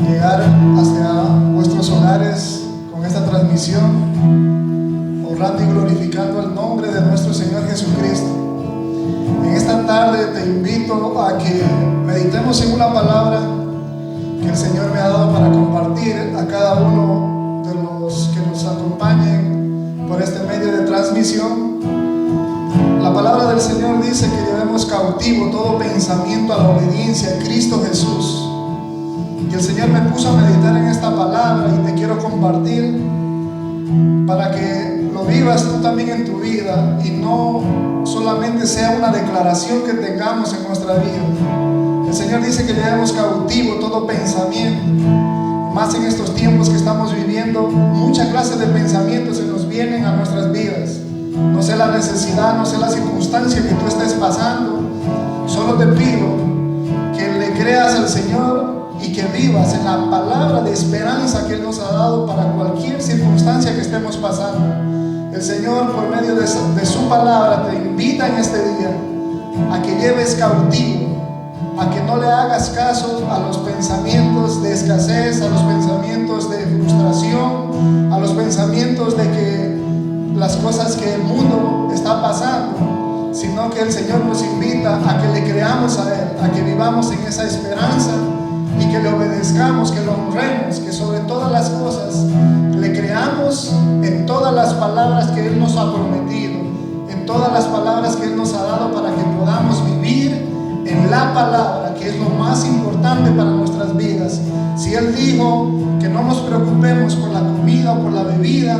llegar hacia vuestros hogares con esta transmisión, honrando y glorificando el nombre de nuestro Señor Jesucristo. En esta tarde te invito a que meditemos en una palabra que el Señor me ha dado para compartir a cada uno de los que nos acompañen por este medio de transmisión. La palabra del Señor dice que llevemos cautivo todo pensamiento a la obediencia a Cristo Jesús. Y el Señor me puso a meditar en esta palabra y te quiero compartir para que lo vivas tú también en tu vida y no solamente sea una declaración que tengamos en nuestra vida. El Señor dice que llevemos cautivo todo pensamiento. Más en estos tiempos que estamos viviendo, muchas clases de pensamientos se nos vienen a nuestras vidas. No sé la necesidad, no sé la circunstancia que tú estés pasando. Solo te pido que le creas al Señor y que vivas en la palabra de esperanza que Él nos ha dado para cualquier circunstancia que estemos pasando. El Señor, por medio de su palabra, te invita en este día a que lleves cautivo, a que no le hagas caso a los pensamientos de escasez, a los pensamientos de frustración, a los pensamientos de que las cosas que el mundo está pasando, sino que el Señor nos invita a que le creamos a Él, a que vivamos en esa esperanza y que le obedezcamos, que lo honremos, que sobre todas las cosas le creamos en todas las palabras que Él nos ha prometido, en todas las palabras que Él nos ha dado para que podamos vivir en la palabra, que es lo más importante para nuestras vidas. Si Él dijo que no nos preocupemos por la comida o por la bebida,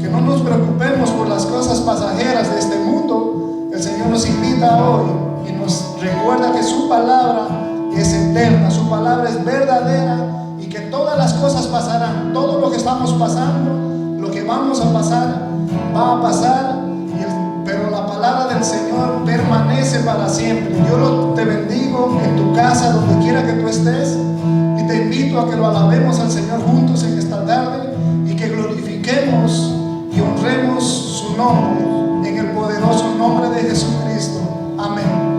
que no nos preocupemos por las cosas pasajeras de este mundo, el Señor nos invita hoy y nos recuerda que su palabra es eterna, su palabra es verdadera y que todas las cosas pasarán. Todo lo que estamos pasando, lo que vamos a pasar, va a pasar, pero la palabra del Señor permanece para siempre. Yo te bendigo en tu casa, donde quiera que tú estés, y te invito a que lo alabemos al Señor juntos en esta tarde y que glorifiquemos y honremos su nombre en el poderoso nombre de Jesucristo. Amén.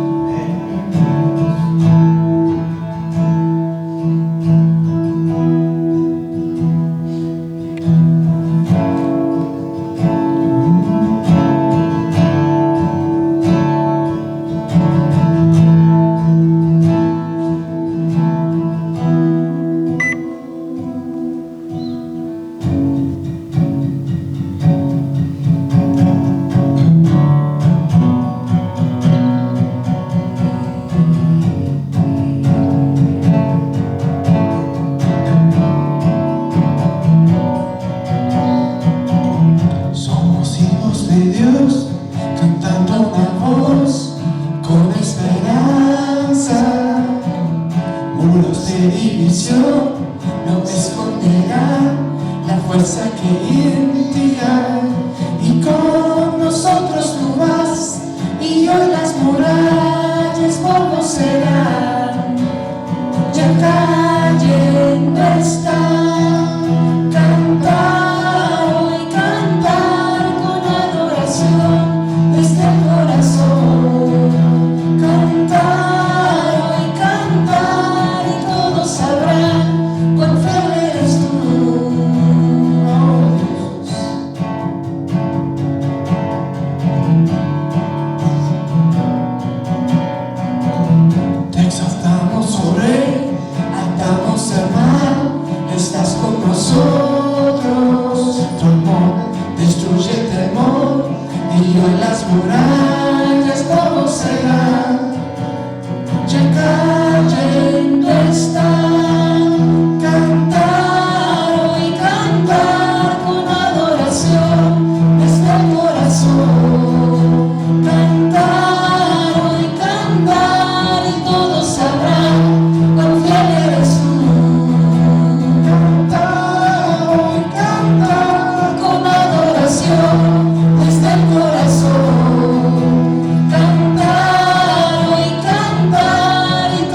Cantar y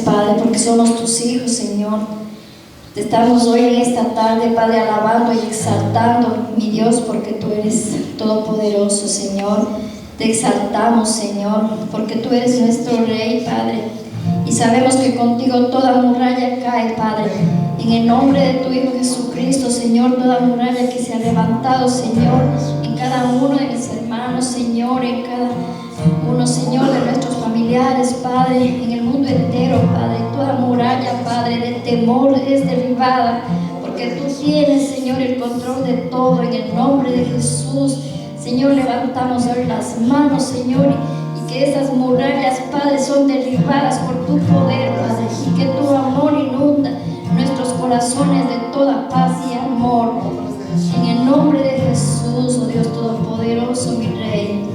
Padre, porque somos tus hijos, Señor. Te estamos hoy en esta tarde, Padre, alabando y exaltando, mi Dios, porque tú eres todopoderoso, Señor. Te exaltamos, Señor, porque tú eres nuestro Rey, Padre. Y sabemos que contigo toda muralla cae, Padre. En el nombre de tu Hijo Jesucristo, Señor, toda muralla que se ha levantado, Señor, en cada uno de mis hermanos, Señor, en cada uno, Señor, de nuestros familiares, Padre, en el mundo entero, Padre, toda muralla, Padre, de temor es derribada, porque tú tienes, Señor, el control de todo. En el nombre de Jesús, Señor, levantamos hoy las manos, Señor, y que esas murallas, Padre, son derribadas por tu poder, Padre, y que tu amor inunda nuestros corazones de toda paz y amor. En el nombre de Jesús, oh Dios todopoderoso, mi Rey.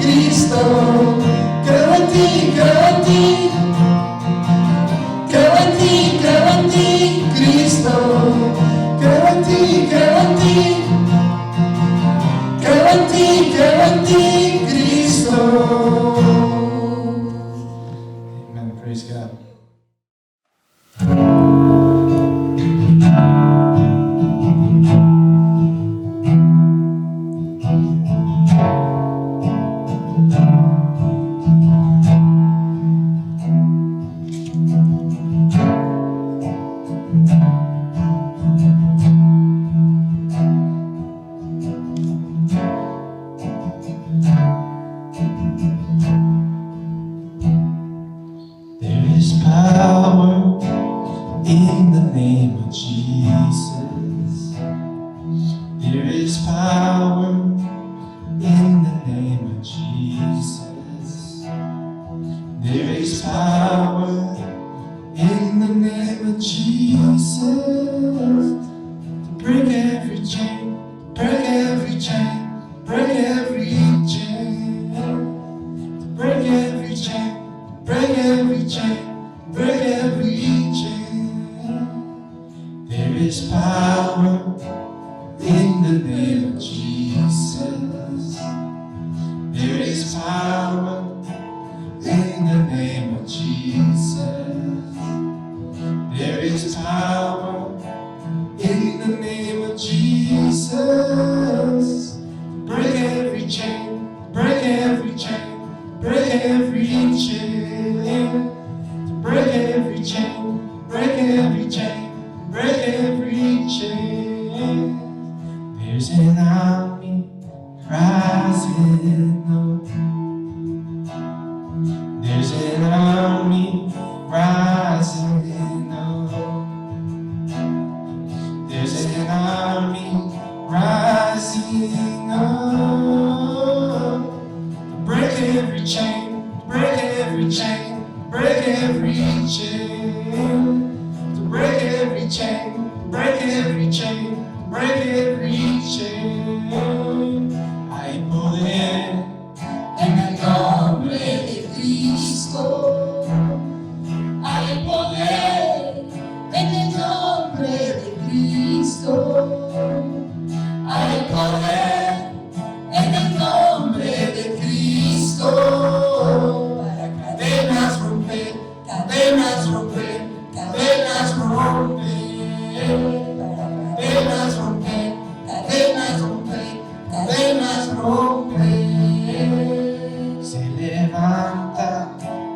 Cristo, is power in the name of Jesus. There is power in the name of Jesus. Break every chain, break every chain, break every chain. Break every chain, break every chain, break every chain. There's an army rising up. There's an army rising up. There's an army rising up. Break every chain, break every chain, break every chain. To break every chain, break every chain, break every chain. Hay poder en el nombre de Cristo. Hay poder en el nombre de Cristo. Hay poder en el nombre de Cristo. Para cadenas romper, cadenas romper, cadenas romper. Para cadenas romper, cadenas romper, cadenas romper. Se levanta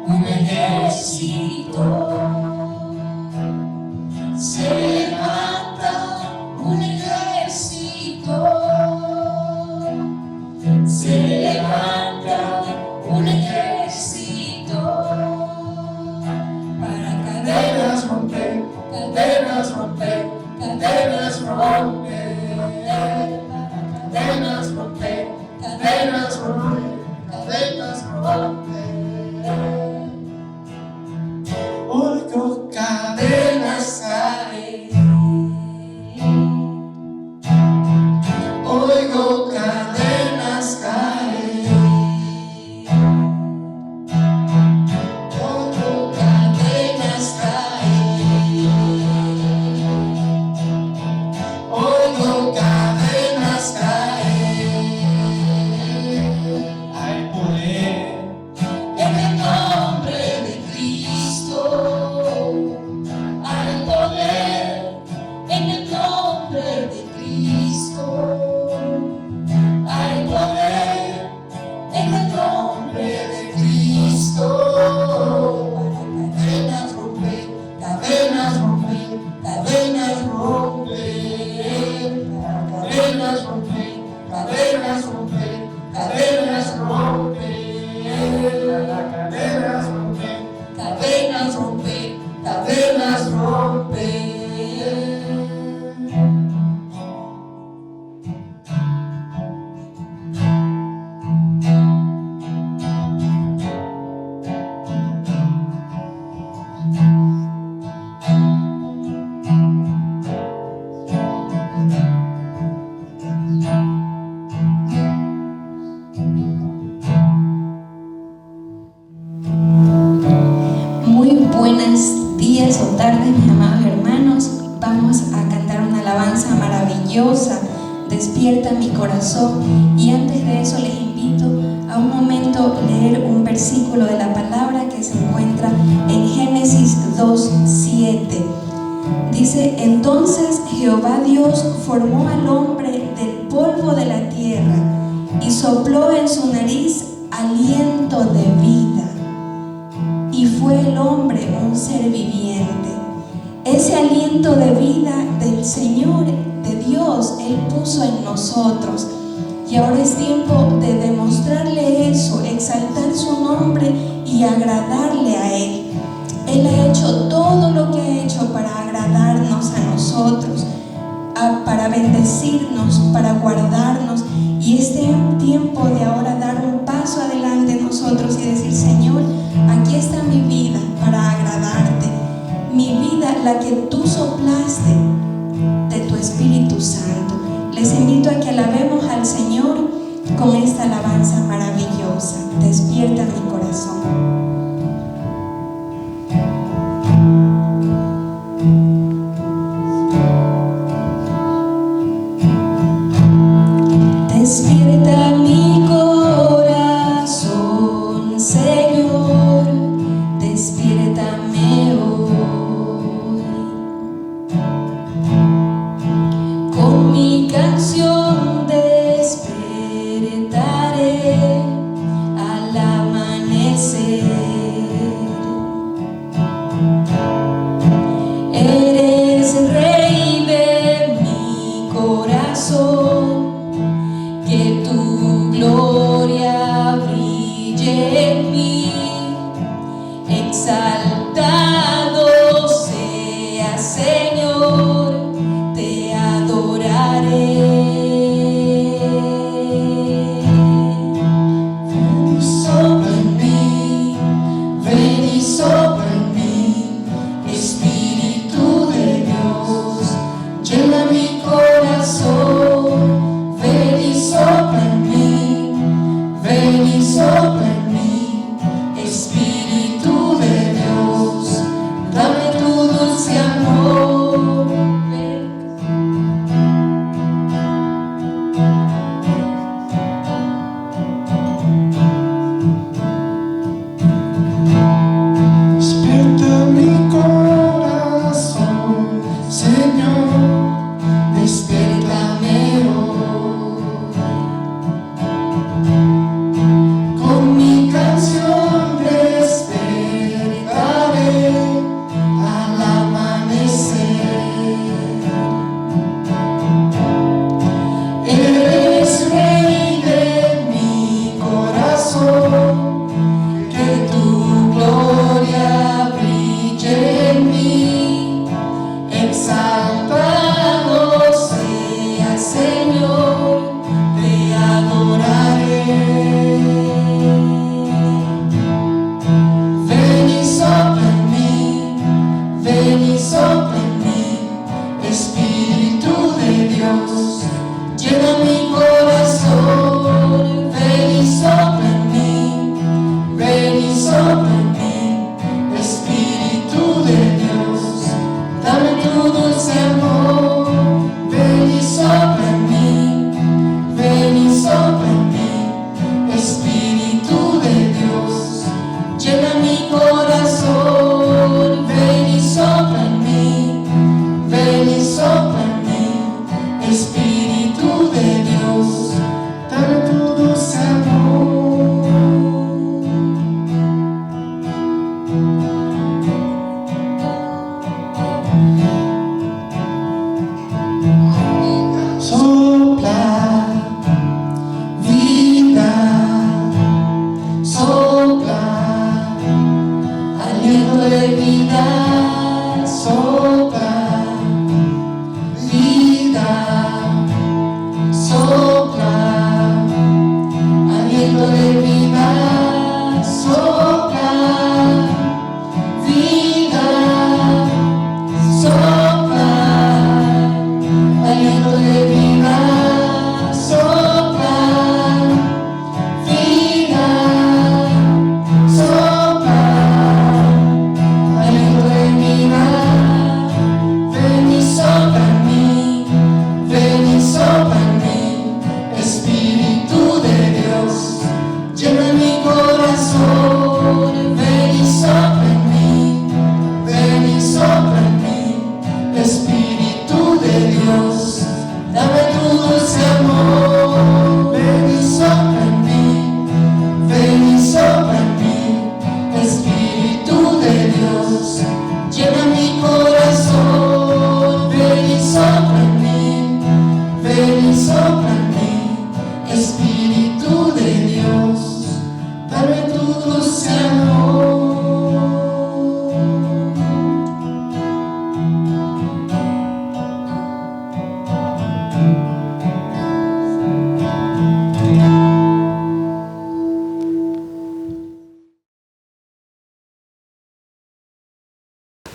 un ejército. Se levanta un ejército. Se levanta un ejército. Para cadenas romper, cadenas romper, cadenas romper. Para cadenas romper, cadenas romper, cadenas romper. Oigo cadenas caer. Oigo cadenas caer. Oigo cadenas caer. Oigo cadenas caer. Hay poder en el nombre de Cristo. Hay poder en el nombre de Cristo. Hay poder en el nombre de Cristo. Para cadenas romper, cadenas romper, cadenas romper. Para cadenas romper, cadenas romper, cadenas romper. Para cadenas romper, cadenas romper, cadenas romper. Muy buenos días o tardes, mis amados hermanos. Vamos a cantar una alabanza maravillosa, Despierta mi corazón. Y antes de eso les invito a un momento leer un versículo de la palabra que se encuentra en Génesis 2:7. Dice: entonces Jehová Dios formó al hombre del polvo de la tierra y sopló en su nariz aliento de vida. Y fue el hombre un ser viviente. Ese aliento de vida del Señor, de Dios, Él puso en nosotros. Y ahora es tiempo de demostrarle eso, exaltar su nombre y agradarle a Él. Él ha hecho todo lo que ha hecho para agradarnos a nosotros, para bendecirnos, para guardarnos. Y este tiempo de ahora dar un paso adelante nosotros y decir: Señor, aquí está mi vida para agradarte. Mi vida, la que tú soplaste de tu Espíritu Santo. Les invito a que alabemos al Señor con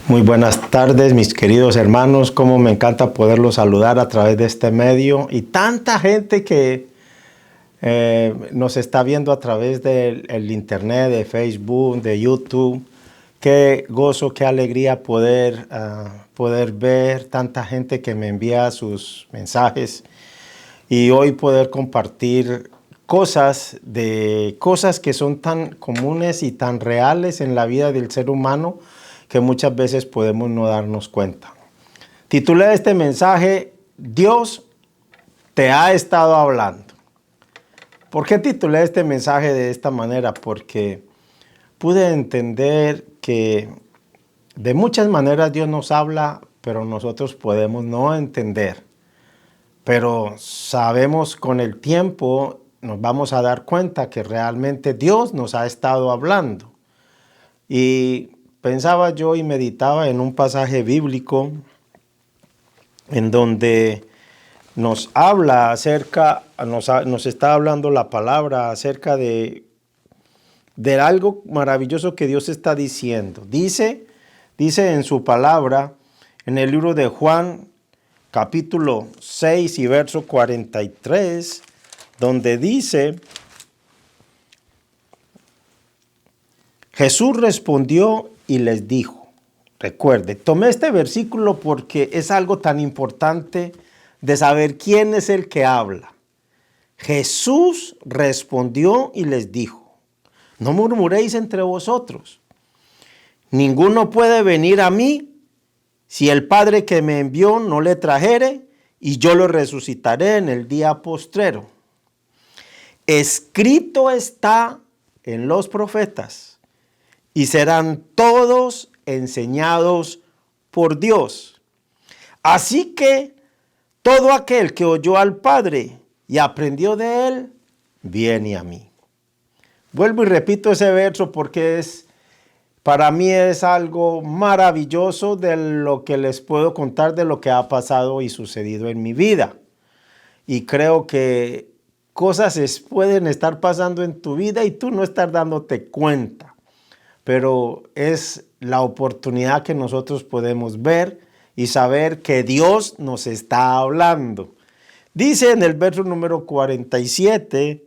Muy buenas tardes, mis queridos hermanos. Cómo me encanta poderlos saludar a través de este medio y tanta gente que nos está viendo a través del internet, de Facebook, de YouTube. Qué gozo, qué alegría poder ver tanta gente que me envía sus mensajes y hoy poder compartir cosas que son tan comunes y tan reales en la vida del ser humano que muchas veces podemos no darnos cuenta. Titulé este mensaje, Dios te ha estado hablando. ¿Por qué titulé este mensaje de esta manera? Porque pude entender que de muchas maneras Dios nos habla, pero nosotros podemos no entender. Pero sabemos con el tiempo, nos vamos a dar cuenta que realmente Dios nos ha estado hablando. Y pensaba yo y meditaba en un pasaje bíblico en donde nos habla acerca, nos está hablando la palabra acerca de algo maravilloso que Dios está diciendo. Dice en su palabra, en el libro de Juan, capítulo 6 y verso 43, donde dice: Jesús respondió y les dijo, recuerde, tomé este versículo porque es algo tan importante de saber quién es el que habla. Jesús respondió y les dijo, no murmuréis entre vosotros. Ninguno puede venir a mí si el Padre que me envió no le trajere, y yo lo resucitaré en el día postrero. Escrito está en los profetas, y serán todos enseñados por Dios. Así que todo aquel que oyó al Padre y aprendió de él, viene a mí. Vuelvo y repito ese verso porque para mí es algo maravilloso de lo que les puedo contar de lo que ha pasado y sucedido en mi vida. Y creo que cosas pueden estar pasando en tu vida y tú no estar dándote cuenta. Pero es la oportunidad que nosotros podemos ver y saber que Dios nos está hablando. Dice en el verso número 47,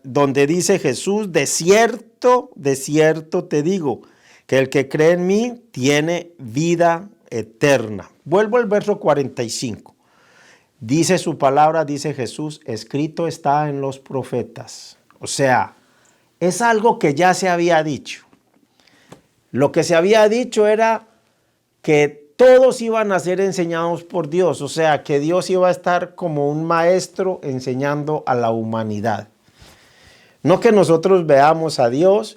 donde dice Jesús, de cierto te digo, que el que cree en mí tiene vida eterna. Vuelvo al verso 45. Dice su palabra, dice Jesús, escrito está en los profetas. O sea, es algo que ya se había dicho. Lo que se había dicho era que todos iban a ser enseñados por Dios. O sea, que Dios iba a estar como un maestro enseñando a la humanidad. No que nosotros veamos a Dios,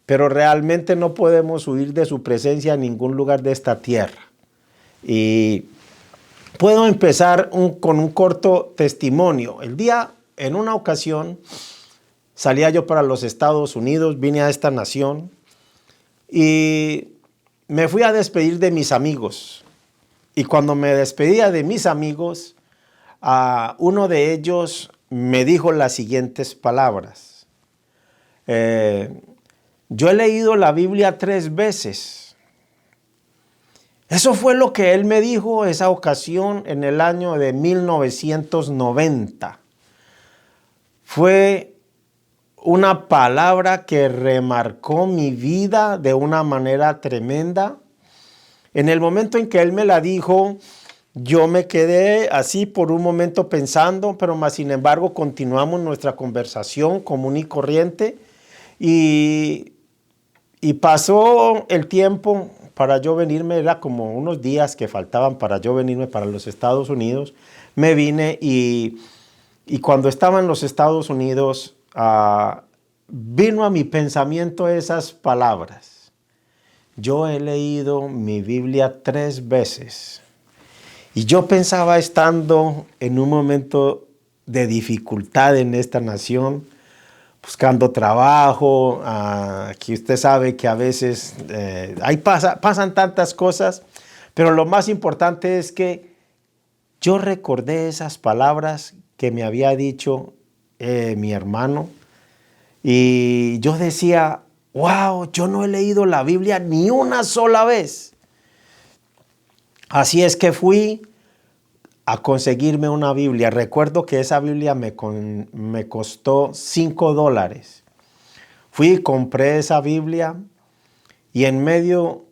pero realmente no podemos huir de su presencia en ningún lugar de esta tierra. Y puedo empezar con un corto testimonio. En una ocasión, salía yo para los Estados Unidos, vine a esta nación y me fui a despedir de mis amigos. Y cuando me despedía de mis amigos, uno de ellos me dijo las siguientes palabras. Yo he leído la Biblia 3 veces. Eso fue lo que él me dijo esa ocasión en el año de 1990. Fue una palabra que remarcó mi vida de una manera tremenda. En el momento en que él me la dijo, yo me quedé así por un momento pensando, pero más sin embargo continuamos nuestra conversación común y corriente y pasó el tiempo para yo venirme, era como unos días que faltaban para yo venirme para los Estados Unidos. Me vine y cuando estaba en los Estados Unidos, vino a mi pensamiento esas palabras. Yo he leído mi Biblia 3 veces. Y yo pensaba, estando en un momento de dificultad en esta nación, buscando trabajo, que usted sabe que a veces pasan tantas cosas, pero lo más importante es que yo recordé esas palabras que me había dicho mi hermano, y yo decía, wow, yo no he leído la Biblia ni una sola vez. Así es que fui a conseguirme una Biblia. Recuerdo que esa Biblia me costó $5. Fui y compré esa Biblia y en medio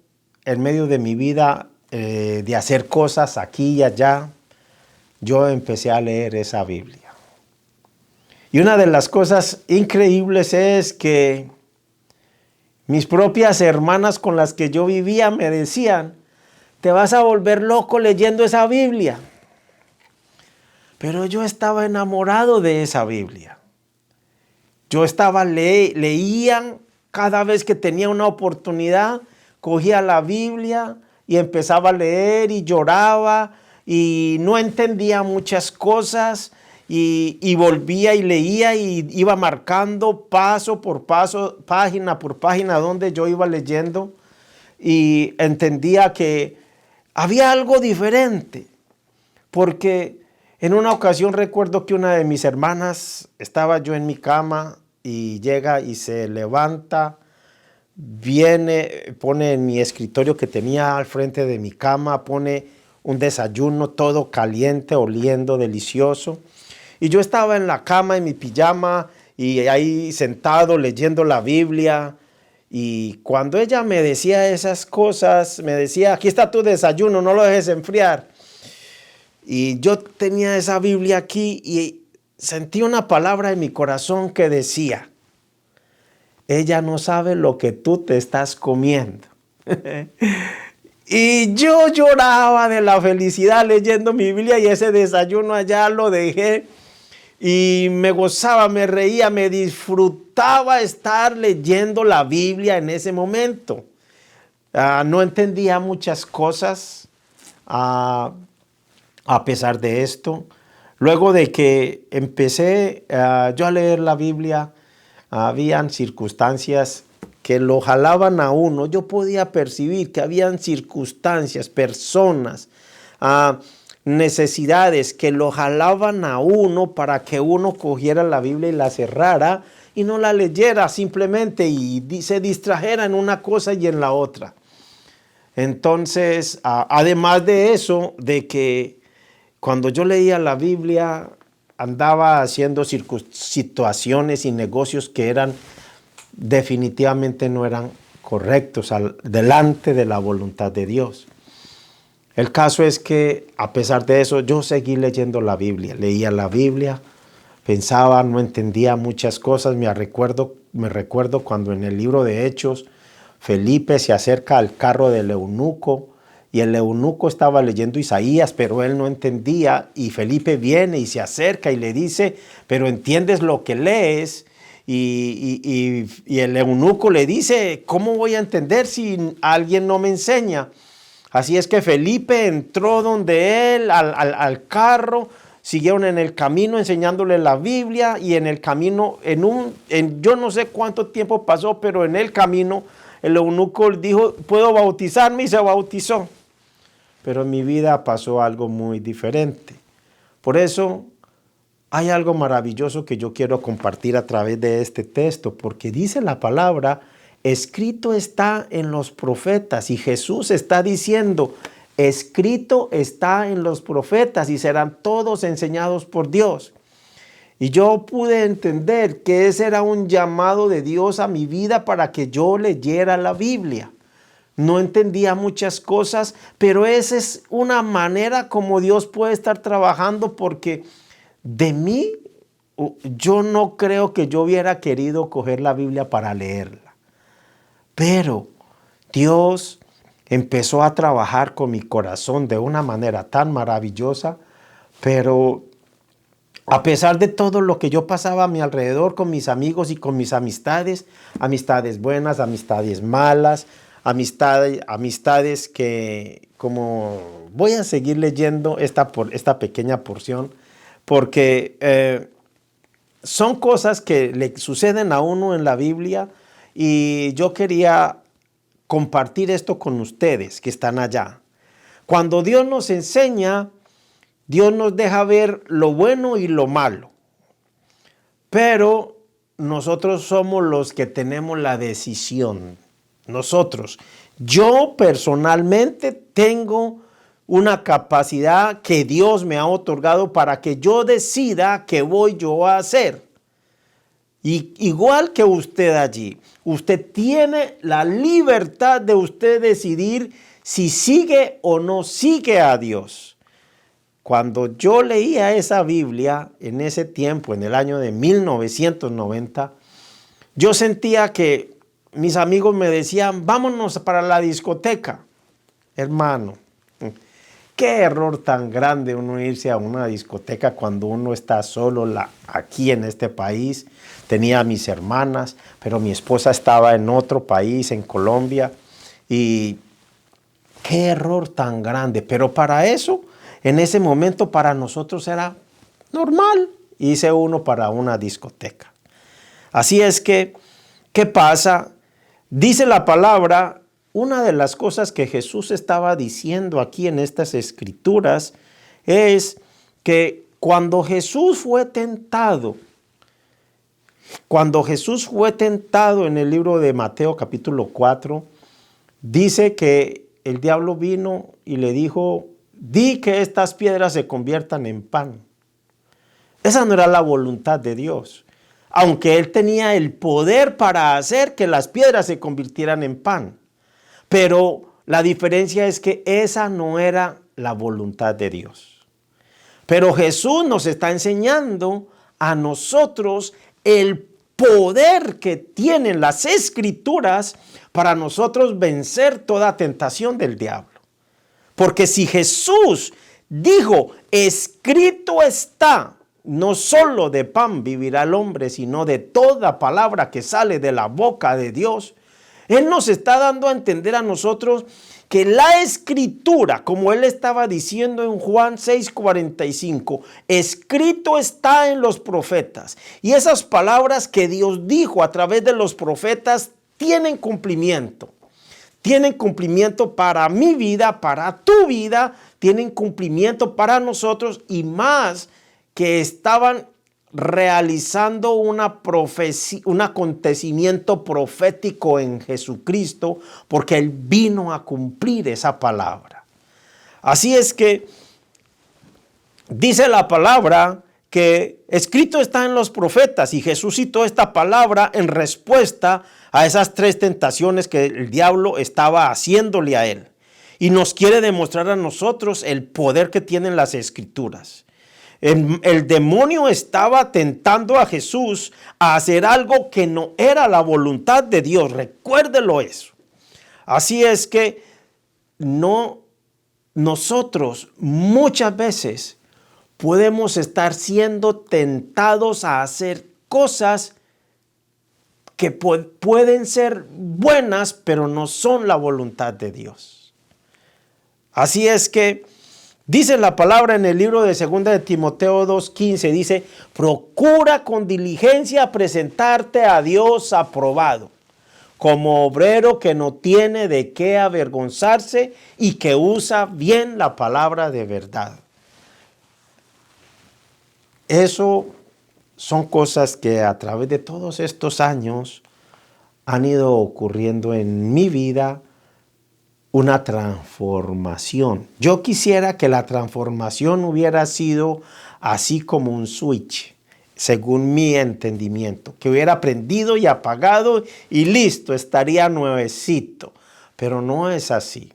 de mi vida de hacer cosas aquí y allá, yo empecé a leer esa Biblia. Y una de las cosas increíbles es que mis propias hermanas con las que yo vivía me decían, te vas a volver loco leyendo esa Biblia. Pero yo estaba enamorado de esa Biblia. Yo leía cada vez que tenía una oportunidad, cogía la Biblia y empezaba a leer y lloraba y no entendía muchas cosas y volvía y leía y iba marcando paso por paso, página por página donde yo iba leyendo y entendía que había algo diferente, porque en una ocasión recuerdo que una de mis hermanas, estaba yo en mi cama y llega y se levanta, viene, pone en mi escritorio que tenía al frente de mi cama, pone un desayuno todo caliente, oliendo delicioso. Y yo estaba en la cama en mi pijama y ahí sentado leyendo la Biblia. Y cuando ella me decía esas cosas, me decía, aquí está tu desayuno, no lo dejes enfriar. Y yo tenía esa Biblia aquí y sentí una palabra en mi corazón que decía, ella no sabe lo que tú te estás comiendo. Y yo lloraba de la felicidad leyendo mi Biblia y ese desayuno allá lo dejé y me gozaba, me reía, me disfrutaba estar leyendo la Biblia en ese momento. No entendía muchas cosas. A pesar de esto, luego de que empecé yo a leer la Biblia, habían circunstancias que lo jalaban a uno. Yo podía percibir que habían circunstancias, personas, necesidades que lo jalaban a uno para que uno cogiera la Biblia y la cerrara y no la leyera simplemente y se distrajera en una cosa y en la otra. Entonces, además de eso, de que cuando yo leía la Biblia, andaba haciendo situaciones y negocios que definitivamente no eran correctos delante de la voluntad de Dios. El caso es que, a pesar de eso, yo seguí leyendo la Biblia. Leía la Biblia, pensaba, no entendía muchas cosas. Me recuerdo cuando en el libro de Hechos, Felipe se acerca al carro del eunuco, y el eunuco estaba leyendo Isaías, pero él no entendía. Y Felipe viene y se acerca y le dice, pero ¿entiendes lo que lees? Y el eunuco le dice, ¿cómo voy a entender si alguien no me enseña? Así es que Felipe entró donde él, al carro, siguieron en el camino enseñándole la Biblia y en el camino, yo no sé cuánto tiempo pasó, pero en el camino el eunuco dijo, ¿puedo bautizarme? Y se bautizó. Pero en mi vida pasó algo muy diferente. Por eso hay algo maravilloso que yo quiero compartir a través de este texto, porque dice la palabra, escrito está en los profetas, y Jesús está diciendo, escrito está en los profetas y serán todos enseñados por Dios. Y yo pude entender que ese era un llamado de Dios a mi vida para que yo leyera la Biblia. No entendía muchas cosas, pero esa es una manera como Dios puede estar trabajando, porque de mí, yo no creo que yo hubiera querido coger la Biblia para leerla. Pero Dios empezó a trabajar con mi corazón de una manera tan maravillosa, pero a pesar de todo lo que yo pasaba a mi alrededor con mis amigos y con mis amistades, amistades buenas, amistades malas, amistades que, como voy a seguir leyendo esta pequeña porción, porque son cosas que le suceden a uno en la Biblia y yo quería compartir esto con ustedes que están allá. Cuando Dios nos enseña, Dios nos deja ver lo bueno y lo malo, pero nosotros somos los que tenemos la decisión. Nosotros. Yo personalmente tengo una capacidad que Dios me ha otorgado para que yo decida qué voy yo a hacer. Y igual que usted allí, usted tiene la libertad de usted decidir si sigue o no sigue a Dios. Cuando yo leía esa Biblia en ese tiempo, en el año de 1990, yo sentía que mis amigos me decían, vámonos para la discoteca. Hermano, qué error tan grande uno irse a una discoteca cuando uno está solo aquí en este país. Tenía a mis hermanas, pero mi esposa estaba en otro país, en Colombia. Y qué error tan grande. Pero para eso, en ese momento para nosotros era normal. Hice uno para una discoteca. Así es que, ¿qué pasa? Dice la palabra, una de las cosas que Jesús estaba diciendo aquí en estas escrituras es que cuando Jesús fue tentado en el libro de Mateo capítulo 4, dice que el diablo vino y le dijo, di que estas piedras se conviertan en pan. Esa no era la voluntad de Dios. Aunque él tenía el poder para hacer que las piedras se convirtieran en pan. Pero la diferencia es que esa no era la voluntad de Dios. Pero Jesús nos está enseñando a nosotros el poder que tienen las Escrituras para nosotros vencer toda tentación del diablo. Porque si Jesús dijo, escrito está, no solo de pan vivirá el hombre, sino de toda palabra que sale de la boca de Dios. Él nos está dando a entender a nosotros que la Escritura, como Él estaba diciendo en Juan 6:45, escrito está en los profetas. Y esas palabras que Dios dijo a través de los profetas tienen cumplimiento. Tienen cumplimiento para mi vida, para tu vida, tienen cumplimiento para nosotros y más que estaban realizando una profecía, un acontecimiento profético en Jesucristo, porque Él vino a cumplir esa palabra. Así es que dice la palabra que escrito está en los profetas, y Jesús citó esta palabra en respuesta a esas 3 tentaciones que el diablo estaba haciéndole a él. Y nos quiere demostrar a nosotros el poder que tienen las Escrituras. El demonio estaba tentando a Jesús a hacer algo que no era la voluntad de Dios. Recuérdelo eso. Así es que nosotros muchas veces podemos estar siendo tentados a hacer cosas que pueden ser buenas, pero no son la voluntad de Dios. Así es que dice la palabra en el libro de 2 de Timoteo 2:15, dice, procura con diligencia presentarte a Dios aprobado, como obrero que no tiene de qué avergonzarse y que usa bien la palabra de verdad. Eso son cosas que a través de todos estos años han ido ocurriendo en mi vida, una transformación. Yo quisiera que la transformación hubiera sido así como un switch, según mi entendimiento, que hubiera prendido y apagado y listo, estaría nuevecito. Pero no es así.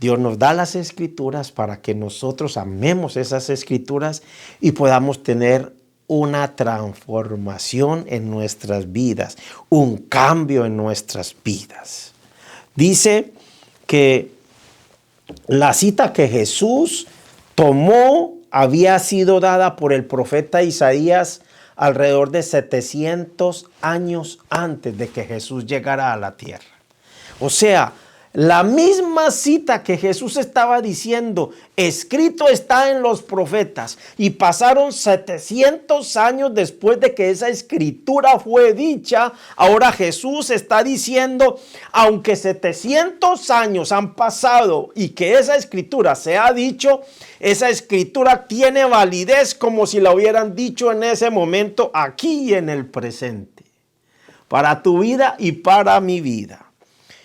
Dios nos da las Escrituras para que nosotros amemos esas Escrituras y podamos tener una transformación en nuestras vidas, un cambio en nuestras vidas. Dice que la cita que Jesús tomó había sido dada por el profeta Isaías alrededor de 700 años antes de que Jesús llegara a la tierra. O sea, la misma cita que Jesús estaba diciendo, escrito está en los profetas, y pasaron 700 años después de que esa escritura fue dicha, ahora Jesús está diciendo, aunque 700 años han pasado y que esa escritura se ha dicho, esa escritura tiene validez como si la hubieran dicho en ese momento aquí y en el presente. para tu vida y para mi vida.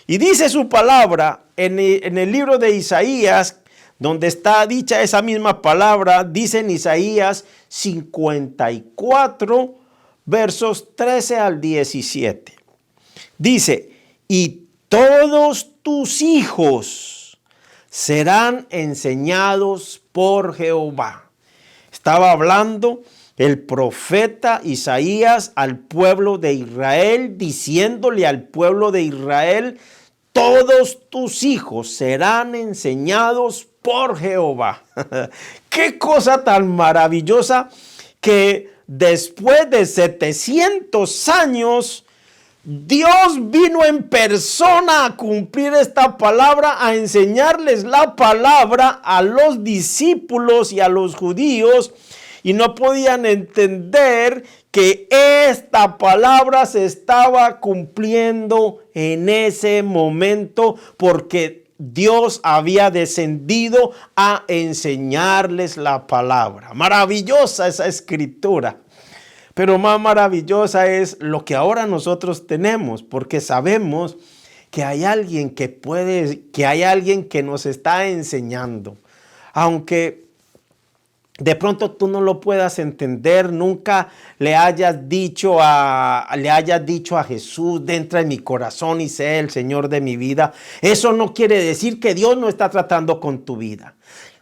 Y dice su palabra en el libro de Isaías, donde está dicha esa misma palabra, dice en Isaías 54, versos 13 al 17. Dice, y todos tus hijos serán enseñados por Jehová. Estaba hablando el profeta Isaías al pueblo de Israel, diciéndole al pueblo de Israel, todos tus hijos serán enseñados por Jehová. Qué cosa tan maravillosa que después de 700 años, Dios vino en persona a cumplir esta palabra, a enseñarles la palabra a los discípulos y a los judíos, y no podían entender que esta palabra se estaba cumpliendo en ese momento, porque Dios había descendido a enseñarles la palabra. Maravillosa esa escritura. Pero más maravillosa es lo que ahora nosotros tenemos, porque sabemos que hay alguien que hay alguien que nos está enseñando. Aunque de pronto tú no lo puedas entender, nunca le hayas dicho a Jesús, entra en mi corazón y sé el Señor de mi vida. Eso no quiere decir que Dios no está tratando con tu vida.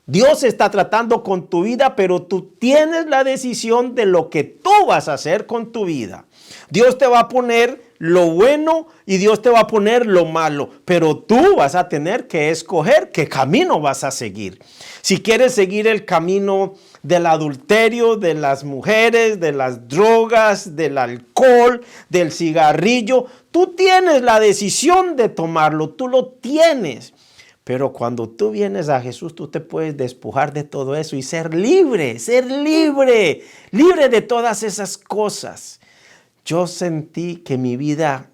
Dios está tratando con tu vida, pero tú tienes la decisión de lo que tú vas a hacer con tu vida. Dios te va a poner lo bueno y Dios te va a poner lo malo, pero tú vas a tener que escoger qué camino vas a seguir. Si quieres seguir el camino del adulterio, de las mujeres, de las drogas, del alcohol, del cigarrillo, tú tienes la decisión de tomarlo, tú lo tienes. Pero cuando tú vienes a Jesús, tú te puedes despojar de todo eso y ser libre libre de todas esas cosas. Yo sentí que mi vida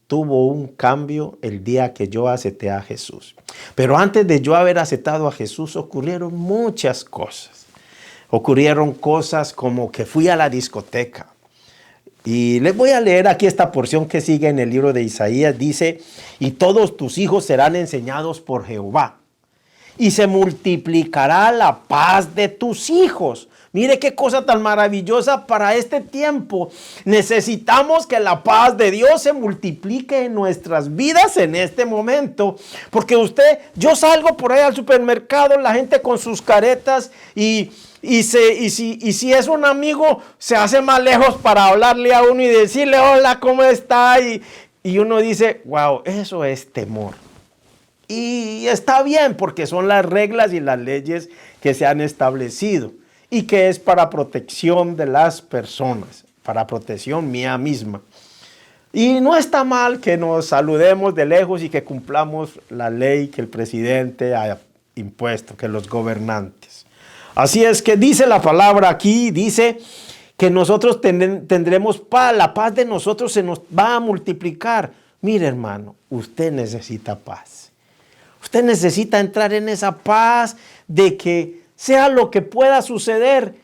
tuvo un cambio el día que yo acepté a Jesús. Pero antes de yo haber aceptado a Jesús, ocurrieron muchas cosas. Ocurrieron cosas como que fui a la discoteca. Y les voy a leer aquí esta porción que sigue en el libro de Isaías. Dice, y todos tus hijos serán enseñados por Jehová, y se multiplicará la paz de tus hijos. Mire qué cosa tan maravillosa para este tiempo. Necesitamos que la paz de Dios se multiplique en nuestras vidas en este momento. Porque yo salgo por ahí al supermercado, la gente con sus caretas y si es un amigo, se hace más lejos para hablarle a uno y decirle, hola, ¿cómo está? Y uno dice, wow, eso es temor. Y está bien porque son las reglas y las leyes que se han establecido y que es para protección de las personas, para protección mía misma. Y no está mal que nos saludemos de lejos y que cumplamos la ley que el presidente ha impuesto, que los gobernantes. Así es que dice la palabra aquí, dice que nosotros tendremos paz, la paz de nosotros se nos va a multiplicar. Mire, hermano, usted necesita paz. Usted necesita entrar en esa paz de que sea lo que pueda suceder.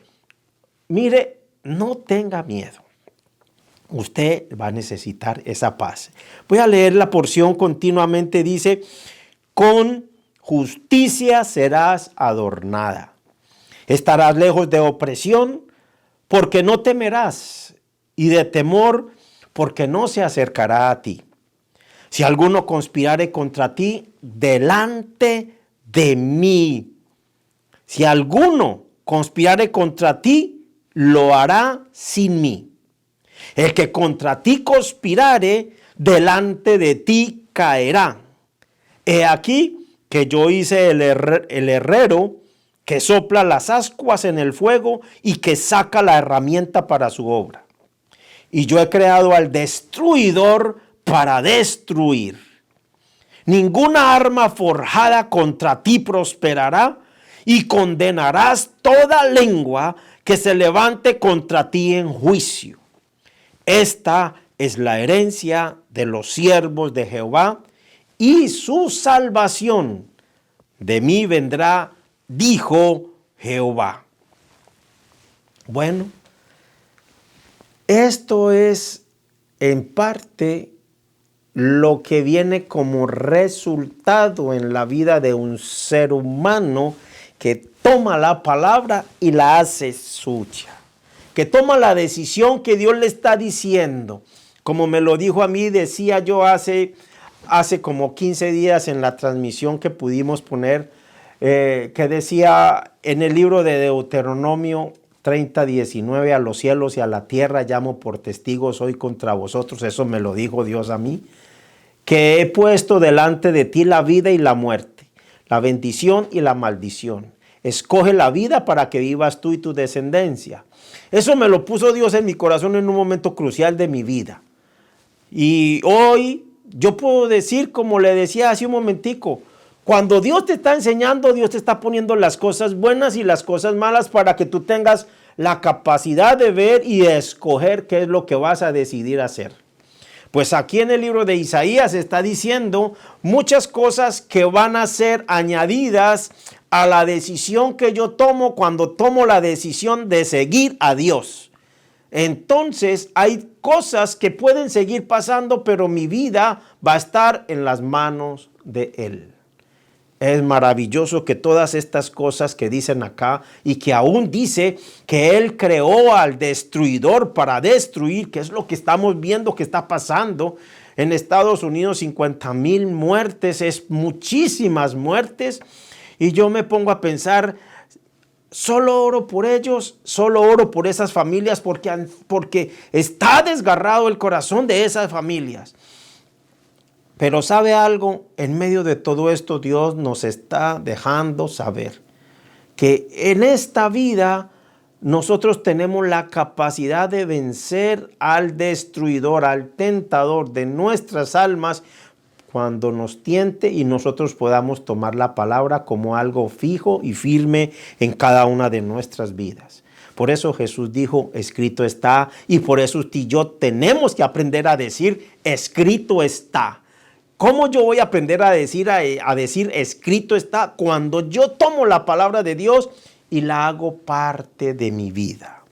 Mire, no tenga miedo. Usted va a necesitar esa paz. Voy a leer la porción continuamente. Dice, con justicia serás adornada. Estarás lejos de opresión, porque no temerás, y de temor, porque no se acercará a ti. Si alguno conspirare contra ti, delante de mí. Si alguno conspirare contra ti, lo hará sin mí. El que contra ti conspirare, delante de ti caerá. He aquí que yo hice el herrero que sopla las ascuas en el fuego y que saca la herramienta para su obra. Y yo he creado al destruidor para destruir. Ninguna arma forjada contra ti prosperará, y condenarás toda lengua que se levante contra ti en juicio. Esta es la herencia de los siervos de Jehová, y su salvación de mí vendrá, dijo Jehová. Bueno, esto es en parte lo que viene como resultado en la vida de un ser humano que toma la palabra y la hace suya, que toma la decisión que Dios le está diciendo. Como me lo dijo a mí, decía yo hace como 15 días en la transmisión que pudimos poner, que decía en el libro de Deuteronomio 30:19, a los cielos y a la tierra llamo por testigos hoy contra vosotros. Eso me lo dijo Dios a mí, que he puesto delante de ti la vida y la muerte, la bendición y la maldición. Escoge la vida para que vivas tú y tu descendencia. Eso me lo puso Dios en mi corazón en un momento crucial de mi vida. Y hoy yo puedo decir, como le decía hace un momentico, cuando Dios te está enseñando, Dios te está poniendo las cosas buenas y las cosas malas para que tú tengas la capacidad de ver y de escoger qué es lo que vas a decidir hacer. Pues aquí en el libro de Isaías está diciendo muchas cosas que van a ser añadidas a la decisión que yo tomo cuando tomo la decisión de seguir a Dios. Entonces hay cosas que pueden seguir pasando, pero mi vida va a estar en las manos de Él. Es maravilloso que todas estas cosas que dicen acá y que aún dice que Él creó al destruidor para destruir, que es lo que estamos viendo que está pasando en Estados Unidos, 50,000 muertes, es muchísimas muertes. Y yo me pongo a pensar, solo oro por ellos, solo oro por esas familias porque está desgarrado el corazón de esas familias. Pero ¿sabe algo? En medio de todo esto Dios nos está dejando saber que en esta vida nosotros tenemos la capacidad de vencer al destruidor, al tentador de nuestras almas cuando nos tiente y nosotros podamos tomar la palabra como algo fijo y firme en cada una de nuestras vidas. Por eso Jesús dijo, escrito está, y por eso usted y yo tenemos que aprender a decir, escrito está. ¿Cómo yo voy a aprender a decir escrito está? Cuando yo tomo la palabra de Dios y la hago parte de mi vida.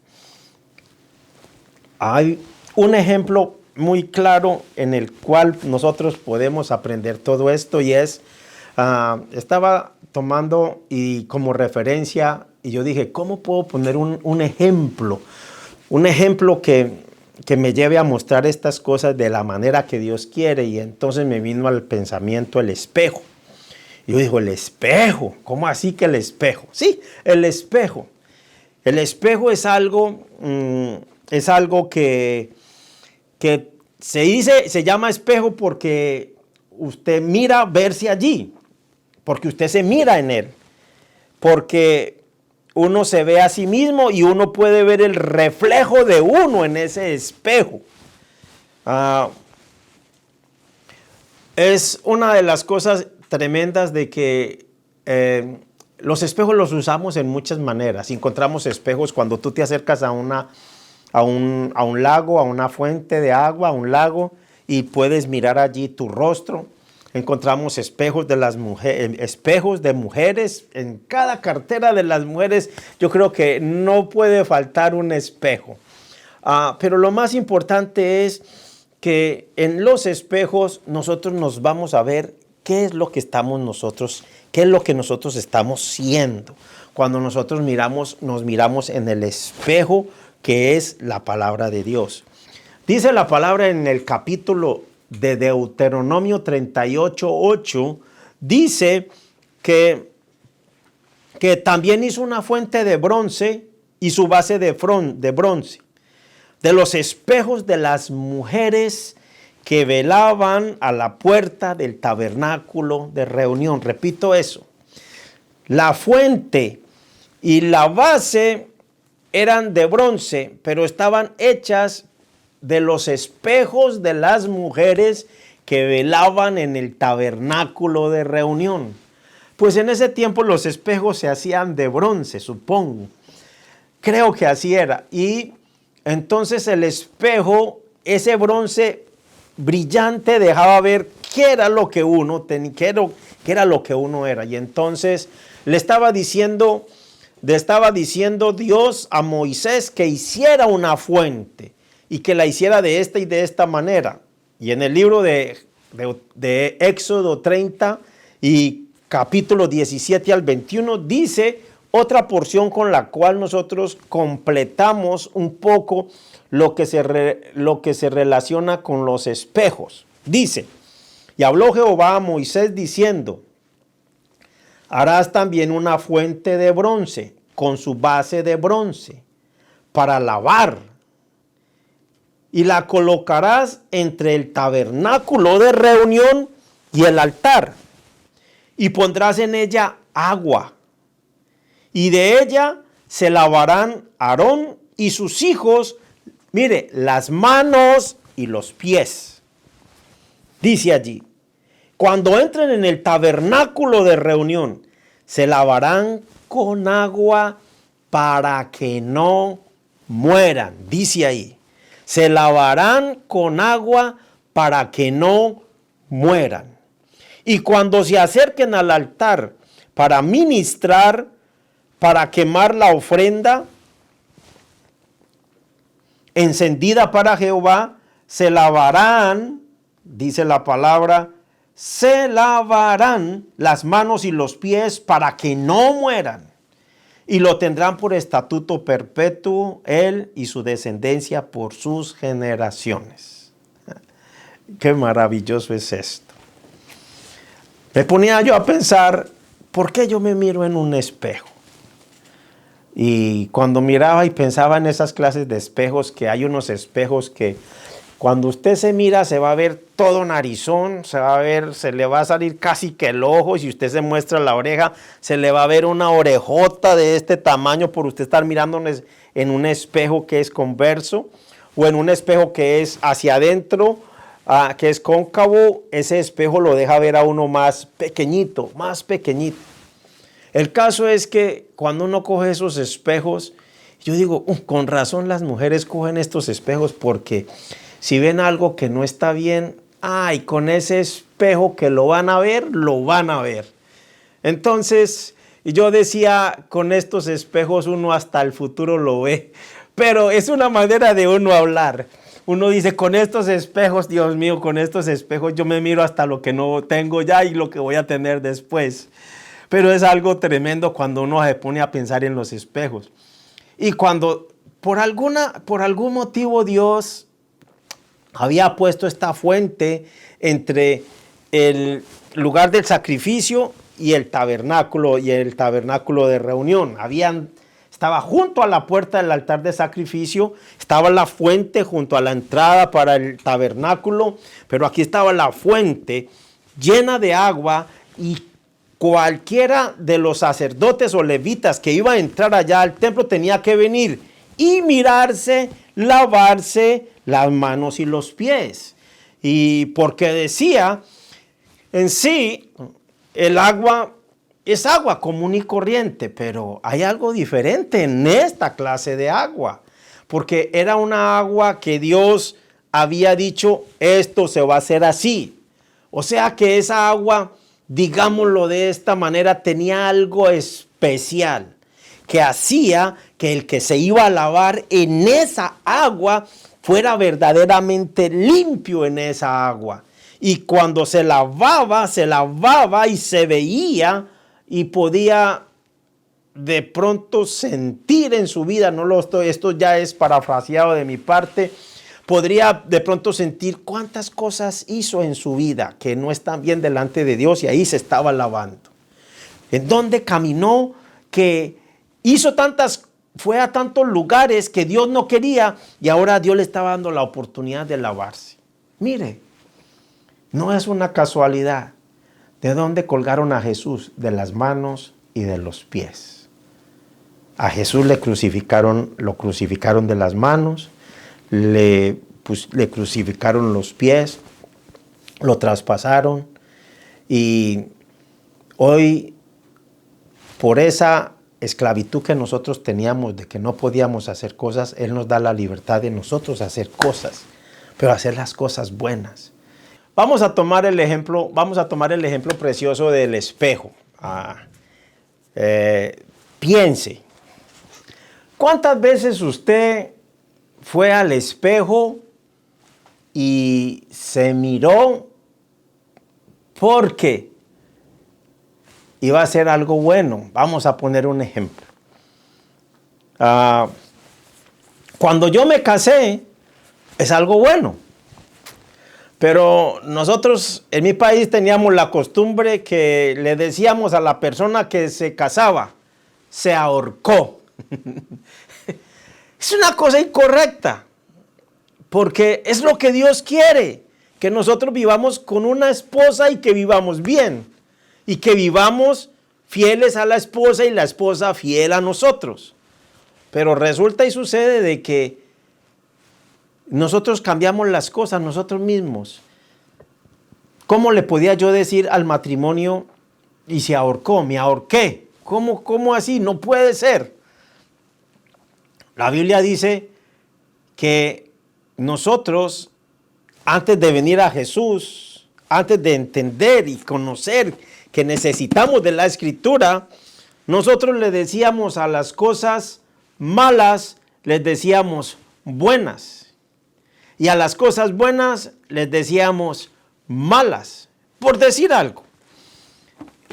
Hay un ejemplo muy claro en el cual nosotros podemos aprender todo esto y es, estaba tomando y como referencia y yo dije, ¿cómo puedo poner un ejemplo? Un ejemplo que me lleve a mostrar estas cosas de la manera que Dios quiere. Y entonces me vino al pensamiento el espejo. Y yo digo, el espejo, ¿cómo así que el espejo? Sí, el espejo. El espejo es algo que se llama espejo porque usted mira verse allí, porque usted se mira en él, porque uno se ve a sí mismo y uno puede ver el reflejo de uno en ese espejo. Es una de las cosas tremendas de que los espejos los usamos en muchas maneras. Encontramos espejos cuando tú te acercas a un lago, a una fuente de agua, a un lago, y puedes mirar allí tu rostro. Encontramos espejos de mujeres. En cada cartera de las mujeres yo creo que no puede faltar un espejo. Pero lo más importante es que en los espejos nosotros nos vamos a ver qué es lo que nosotros estamos siendo. Cuando nosotros nos miramos en el espejo que es la palabra de Dios. Dice la palabra en el capítulo de Deuteronomio 38:8, dice que también hizo una fuente de bronce y su base de bronce, de los espejos de las mujeres que velaban a la puerta del tabernáculo de reunión. Repito eso, la fuente y la base eran de bronce, pero estaban hechas de los espejos de las mujeres que velaban en el tabernáculo de reunión. Pues en ese tiempo los espejos se hacían de bronce, supongo. Creo que así era. Y entonces el espejo, ese bronce brillante, dejaba ver qué era lo que uno tenía, qué era lo que uno era. Y entonces le estaba diciendo Dios a Moisés que hiciera una fuente, y que la hiciera de esta y de esta manera. Y en el libro de Éxodo 30 y capítulo 17 al 21 dice otra porción con la cual nosotros completamos un poco lo que se relaciona con los espejos. Dice, y habló Jehová a Moisés diciendo, harás también una fuente de bronce con su base de bronce para lavar, y la colocarás entre el tabernáculo de reunión y el altar, y pondrás en ella agua, y de ella se lavarán Aarón y sus hijos, mire, las manos y los pies. Dice allí, cuando entren en el tabernáculo de reunión, se lavarán con agua para que no mueran. Dice ahí, se lavarán con agua para que no mueran. Y cuando se acerquen al altar para ministrar, para quemar la ofrenda encendida para Jehová, se lavarán, dice la palabra, se lavarán las manos y los pies para que no mueran. Y lo tendrán por estatuto perpetuo, él y su descendencia por sus generaciones. Qué maravilloso es esto. Me ponía yo a pensar, ¿por qué yo me miro en un espejo? Y cuando miraba y pensaba en esas clases de espejos, que hay unos espejos que cuando usted se mira se va a ver todo narizón, se le va a salir casi que el ojo, y si usted se muestra la oreja, se le va a ver una orejota de este tamaño por usted estar mirando en un espejo que es converso, o en un espejo que es hacia adentro, que es cóncavo. Ese espejo lo deja ver a uno más pequeñito, más pequeñito. El caso es que cuando uno coge esos espejos, yo digo, con razón las mujeres cogen estos espejos, porque si ven algo que no está bien, con ese espejo que lo van a ver, lo van a ver. Entonces, yo decía, con estos espejos uno hasta el futuro lo ve, pero es una manera de uno hablar. Uno dice, con estos espejos, Dios mío, con estos espejos yo me miro hasta lo que no tengo ya y lo que voy a tener después. Pero es algo tremendo cuando uno se pone a pensar en los espejos. Y cuando por algún motivo Dios había puesto esta fuente entre el lugar del sacrificio y el tabernáculo de reunión. Estaba junto a la puerta del altar de sacrificio, estaba la fuente junto a la entrada para el tabernáculo, pero aquí estaba la fuente llena de agua, y cualquiera de los sacerdotes o levitas que iba a entrar allá al templo tenía que venir y mirarse, lavarse las manos y los pies. Y porque decía, en sí, el agua es agua común y corriente, pero hay algo diferente en esta clase de agua, porque era una agua que Dios había dicho, esto se va a hacer así. O sea que esa agua, digámoslo de esta manera, tenía algo especial que hacía que el que se iba a lavar en esa agua fuera verdaderamente limpio en esa agua. Y cuando se lavaba y se veía y podía de pronto sentir en su vida, esto ya es parafraseado de mi parte, podría de pronto sentir cuántas cosas hizo en su vida que no están bien delante de Dios, y ahí se estaba lavando. En donde caminó, que fue a tantos lugares que Dios no quería, y ahora Dios le estaba dando la oportunidad de lavarse. Mire, no es una casualidad. ¿De dónde colgaron a Jesús? De las manos y de los pies. A Jesús lo crucificaron de las manos, le crucificaron los pies, lo traspasaron, y hoy, por esa esclavitud que nosotros teníamos de que no podíamos hacer cosas, Él nos da la libertad de nosotros hacer cosas, pero hacer las cosas buenas. Vamos a tomar el ejemplo precioso del espejo. Piense, ¿cuántas veces usted fue al espejo y se miró porque iba a hacer algo bueno. Vamos a poner un ejemplo. Cuando yo me casé, es algo bueno. Pero nosotros en mi país teníamos la costumbre que le decíamos a la persona que se casaba, se ahorcó. Es una cosa incorrecta, porque es lo que Dios quiere, que nosotros vivamos con una esposa y que vivamos bien, y que vivamos fieles a la esposa y la esposa fiel a nosotros. Pero resulta y sucede de que nosotros cambiamos las cosas nosotros mismos. ¿Cómo le podía yo decir al matrimonio y se ahorcó, me ahorqué? ¿Cómo así? No puede ser. La Biblia dice que nosotros, antes de venir a Jesús, antes de entender y conocer que necesitamos de la Escritura, nosotros le decíamos a las cosas malas, les decíamos buenas. Y a las cosas buenas les decíamos malas, por decir algo.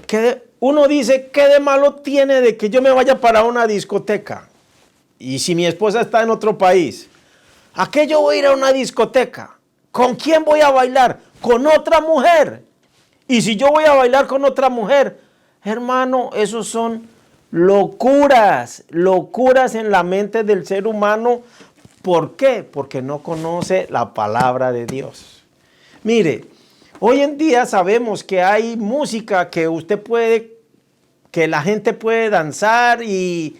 Que uno dice, ¿qué de malo tiene de que yo me vaya para una discoteca? Y si mi esposa está en otro país, ¿a qué yo voy a ir a una discoteca? ¿Con quién voy a bailar? Con otra mujer. Y si yo voy a bailar con otra mujer, hermano, esos son locuras en la mente del ser humano. ¿Por qué? Porque no conoce la palabra de Dios. Mire, hoy en día sabemos que hay música que que la gente puede danzar y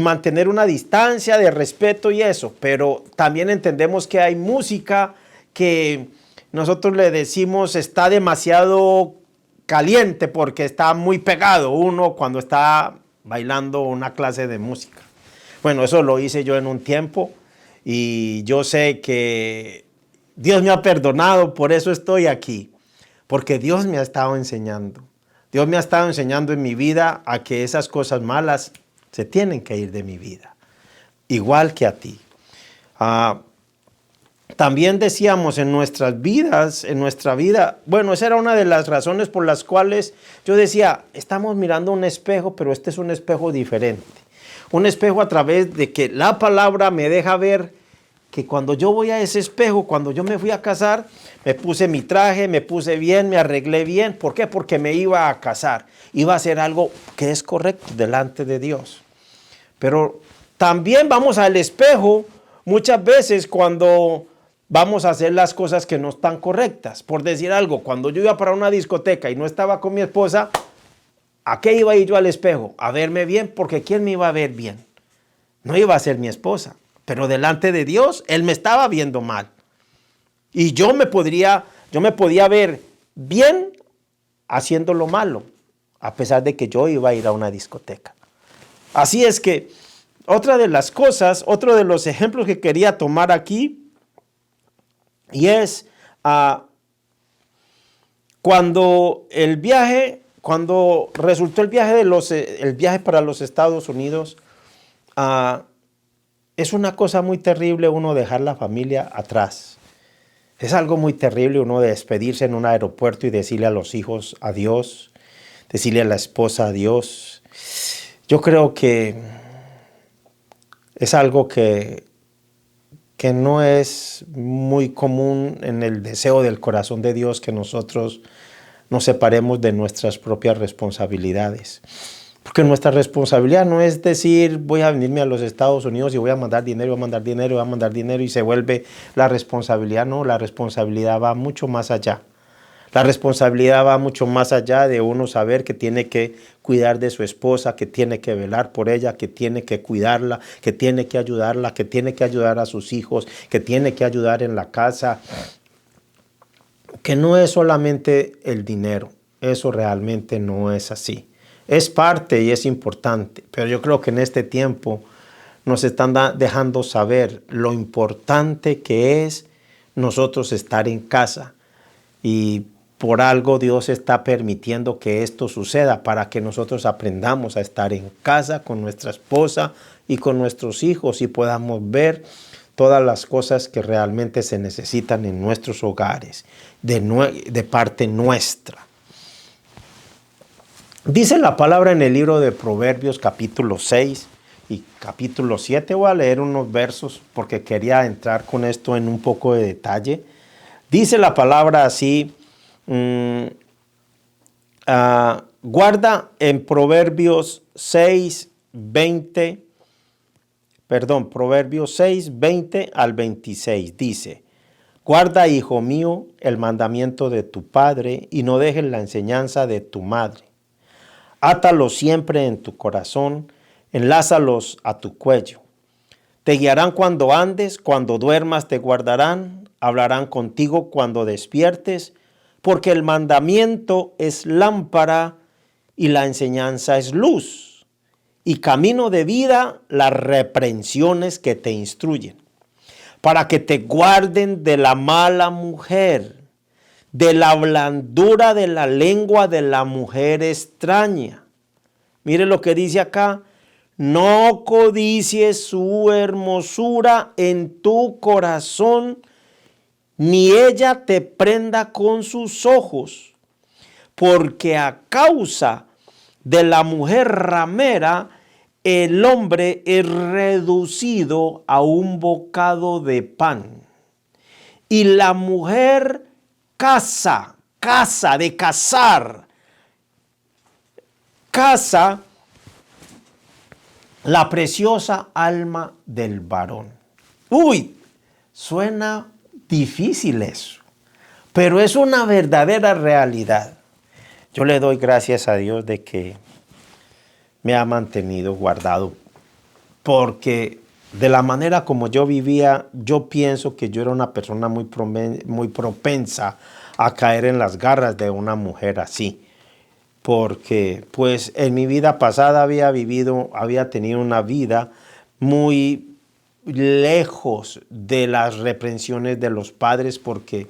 mantener una distancia de respeto y eso, pero también entendemos que hay música que nosotros le decimos está demasiado caliente porque está muy pegado uno cuando está bailando una clase de música. Bueno, eso lo hice yo en un tiempo y yo sé que Dios me ha perdonado, por eso estoy aquí, porque Dios me ha estado enseñando. Dios me ha estado enseñando en mi vida a que esas cosas malas se tienen que ir de mi vida, igual que a ti. También decíamos en nuestra vida, bueno, esa era una de las razones por las cuales yo decía, estamos mirando un espejo, pero este es un espejo diferente. Un espejo a través de que la palabra me deja ver que cuando yo voy a ese espejo, cuando yo me fui a casar, me puse mi traje, me puse bien, me arreglé bien. ¿Por qué? Porque me iba a casar. Iba a hacer algo que es correcto delante de Dios. Pero también vamos al espejo muchas veces cuando vamos a hacer las cosas que no están correctas. Por decir algo, cuando yo iba para una discoteca y no estaba con mi esposa, ¿a qué iba a ir yo al espejo? A verme bien, porque ¿quién me iba a ver bien? No iba a ser mi esposa, pero delante de Dios, Él me estaba viendo mal. Y yo me podía ver bien haciendo lo malo, a pesar de que yo iba a ir a una discoteca. Así es que otra de las cosas, otro de los ejemplos que quería tomar aquí, y es cuando resultó el viaje para los Estados Unidos, es una cosa muy terrible uno dejar la familia atrás. Es algo muy terrible uno despedirse en un aeropuerto y decirle a los hijos adiós, decirle a la esposa adiós. Yo creo que es algo que no es muy común en el deseo del corazón de Dios que nosotros nos separemos de nuestras propias responsabilidades. Porque nuestra responsabilidad no es decir voy a venirme a los Estados Unidos y voy a mandar dinero, y se vuelve la responsabilidad. No, la responsabilidad va mucho más allá. La responsabilidad va mucho más allá de uno saber que tiene que cuidar de su esposa, que tiene que velar por ella, que tiene que cuidarla, que tiene que ayudarla, que tiene que ayudar a sus hijos, que tiene que ayudar en la casa. Que no es solamente el dinero, eso realmente no es así. Es parte y es importante, pero yo creo que en este tiempo nos están dejando saber lo importante que es nosotros estar en casa y por algo Dios está permitiendo que esto suceda, para que nosotros aprendamos a estar en casa con nuestra esposa y con nuestros hijos y podamos ver todas las cosas que realmente se necesitan en nuestros hogares, de parte nuestra. Dice la palabra en el libro de Proverbios capítulo 6 y capítulo 7. Voy a leer unos versos porque quería entrar con esto en un poco de detalle. Dice la palabra así, guarda en Proverbios 6, 20 al 26. Dice, guarda, hijo mío, el mandamiento de tu padre y no dejes la enseñanza de tu madre. Átalos siempre en tu corazón, enlázalos a tu cuello. Te guiarán cuando andes, cuando duermas te guardarán, hablarán contigo cuando despiertes, porque el mandamiento es lámpara y la enseñanza es luz, y camino de vida las reprensiones que te instruyen, para que te guarden de la mala mujer, de la blandura de la lengua de la mujer extraña. Mire lo que dice acá. No codicies su hermosura en tu corazón, ni ella te prenda con sus ojos, porque a causa de la mujer ramera, el hombre es reducido a un bocado de pan. Y la mujer casa de cazar, casa la preciosa alma del varón. Uy, suena difícil eso, pero es una verdadera realidad. Yo le doy gracias a Dios de que me ha mantenido guardado, porque de la manera como yo vivía, yo pienso que yo era una persona muy propensa a caer en las garras de una mujer así. Porque pues en mi vida pasada había tenido una vida muy lejos de las reprensiones de los padres, porque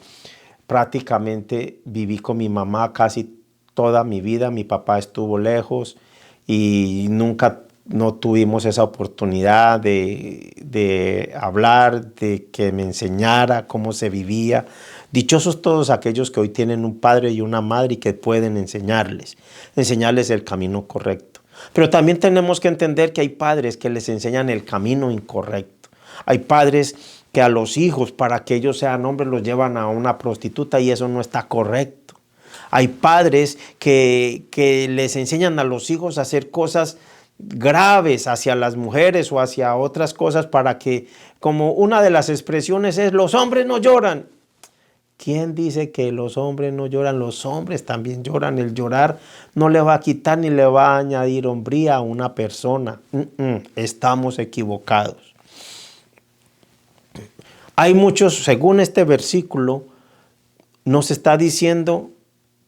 prácticamente viví con mi mamá casi toda mi vida. Mi papá estuvo lejos y no tuvimos esa oportunidad de hablar, de que me enseñara cómo se vivía. Dichosos todos aquellos que hoy tienen un padre y una madre y que pueden enseñarles el camino correcto. Pero también tenemos que entender que hay padres que les enseñan el camino incorrecto. Hay padres que a los hijos, para que ellos sean hombres, los llevan a una prostituta y eso no está correcto. Hay padres que les enseñan a los hijos a hacer cosas graves hacia las mujeres o hacia otras cosas, para que, como una de las expresiones es, los hombres no lloran. ¿Quién dice que los hombres no lloran? Los hombres también lloran. El llorar no le va a quitar ni le va a añadir hombría a una persona. Estamos equivocados. Hay muchos, según este versículo, nos está diciendo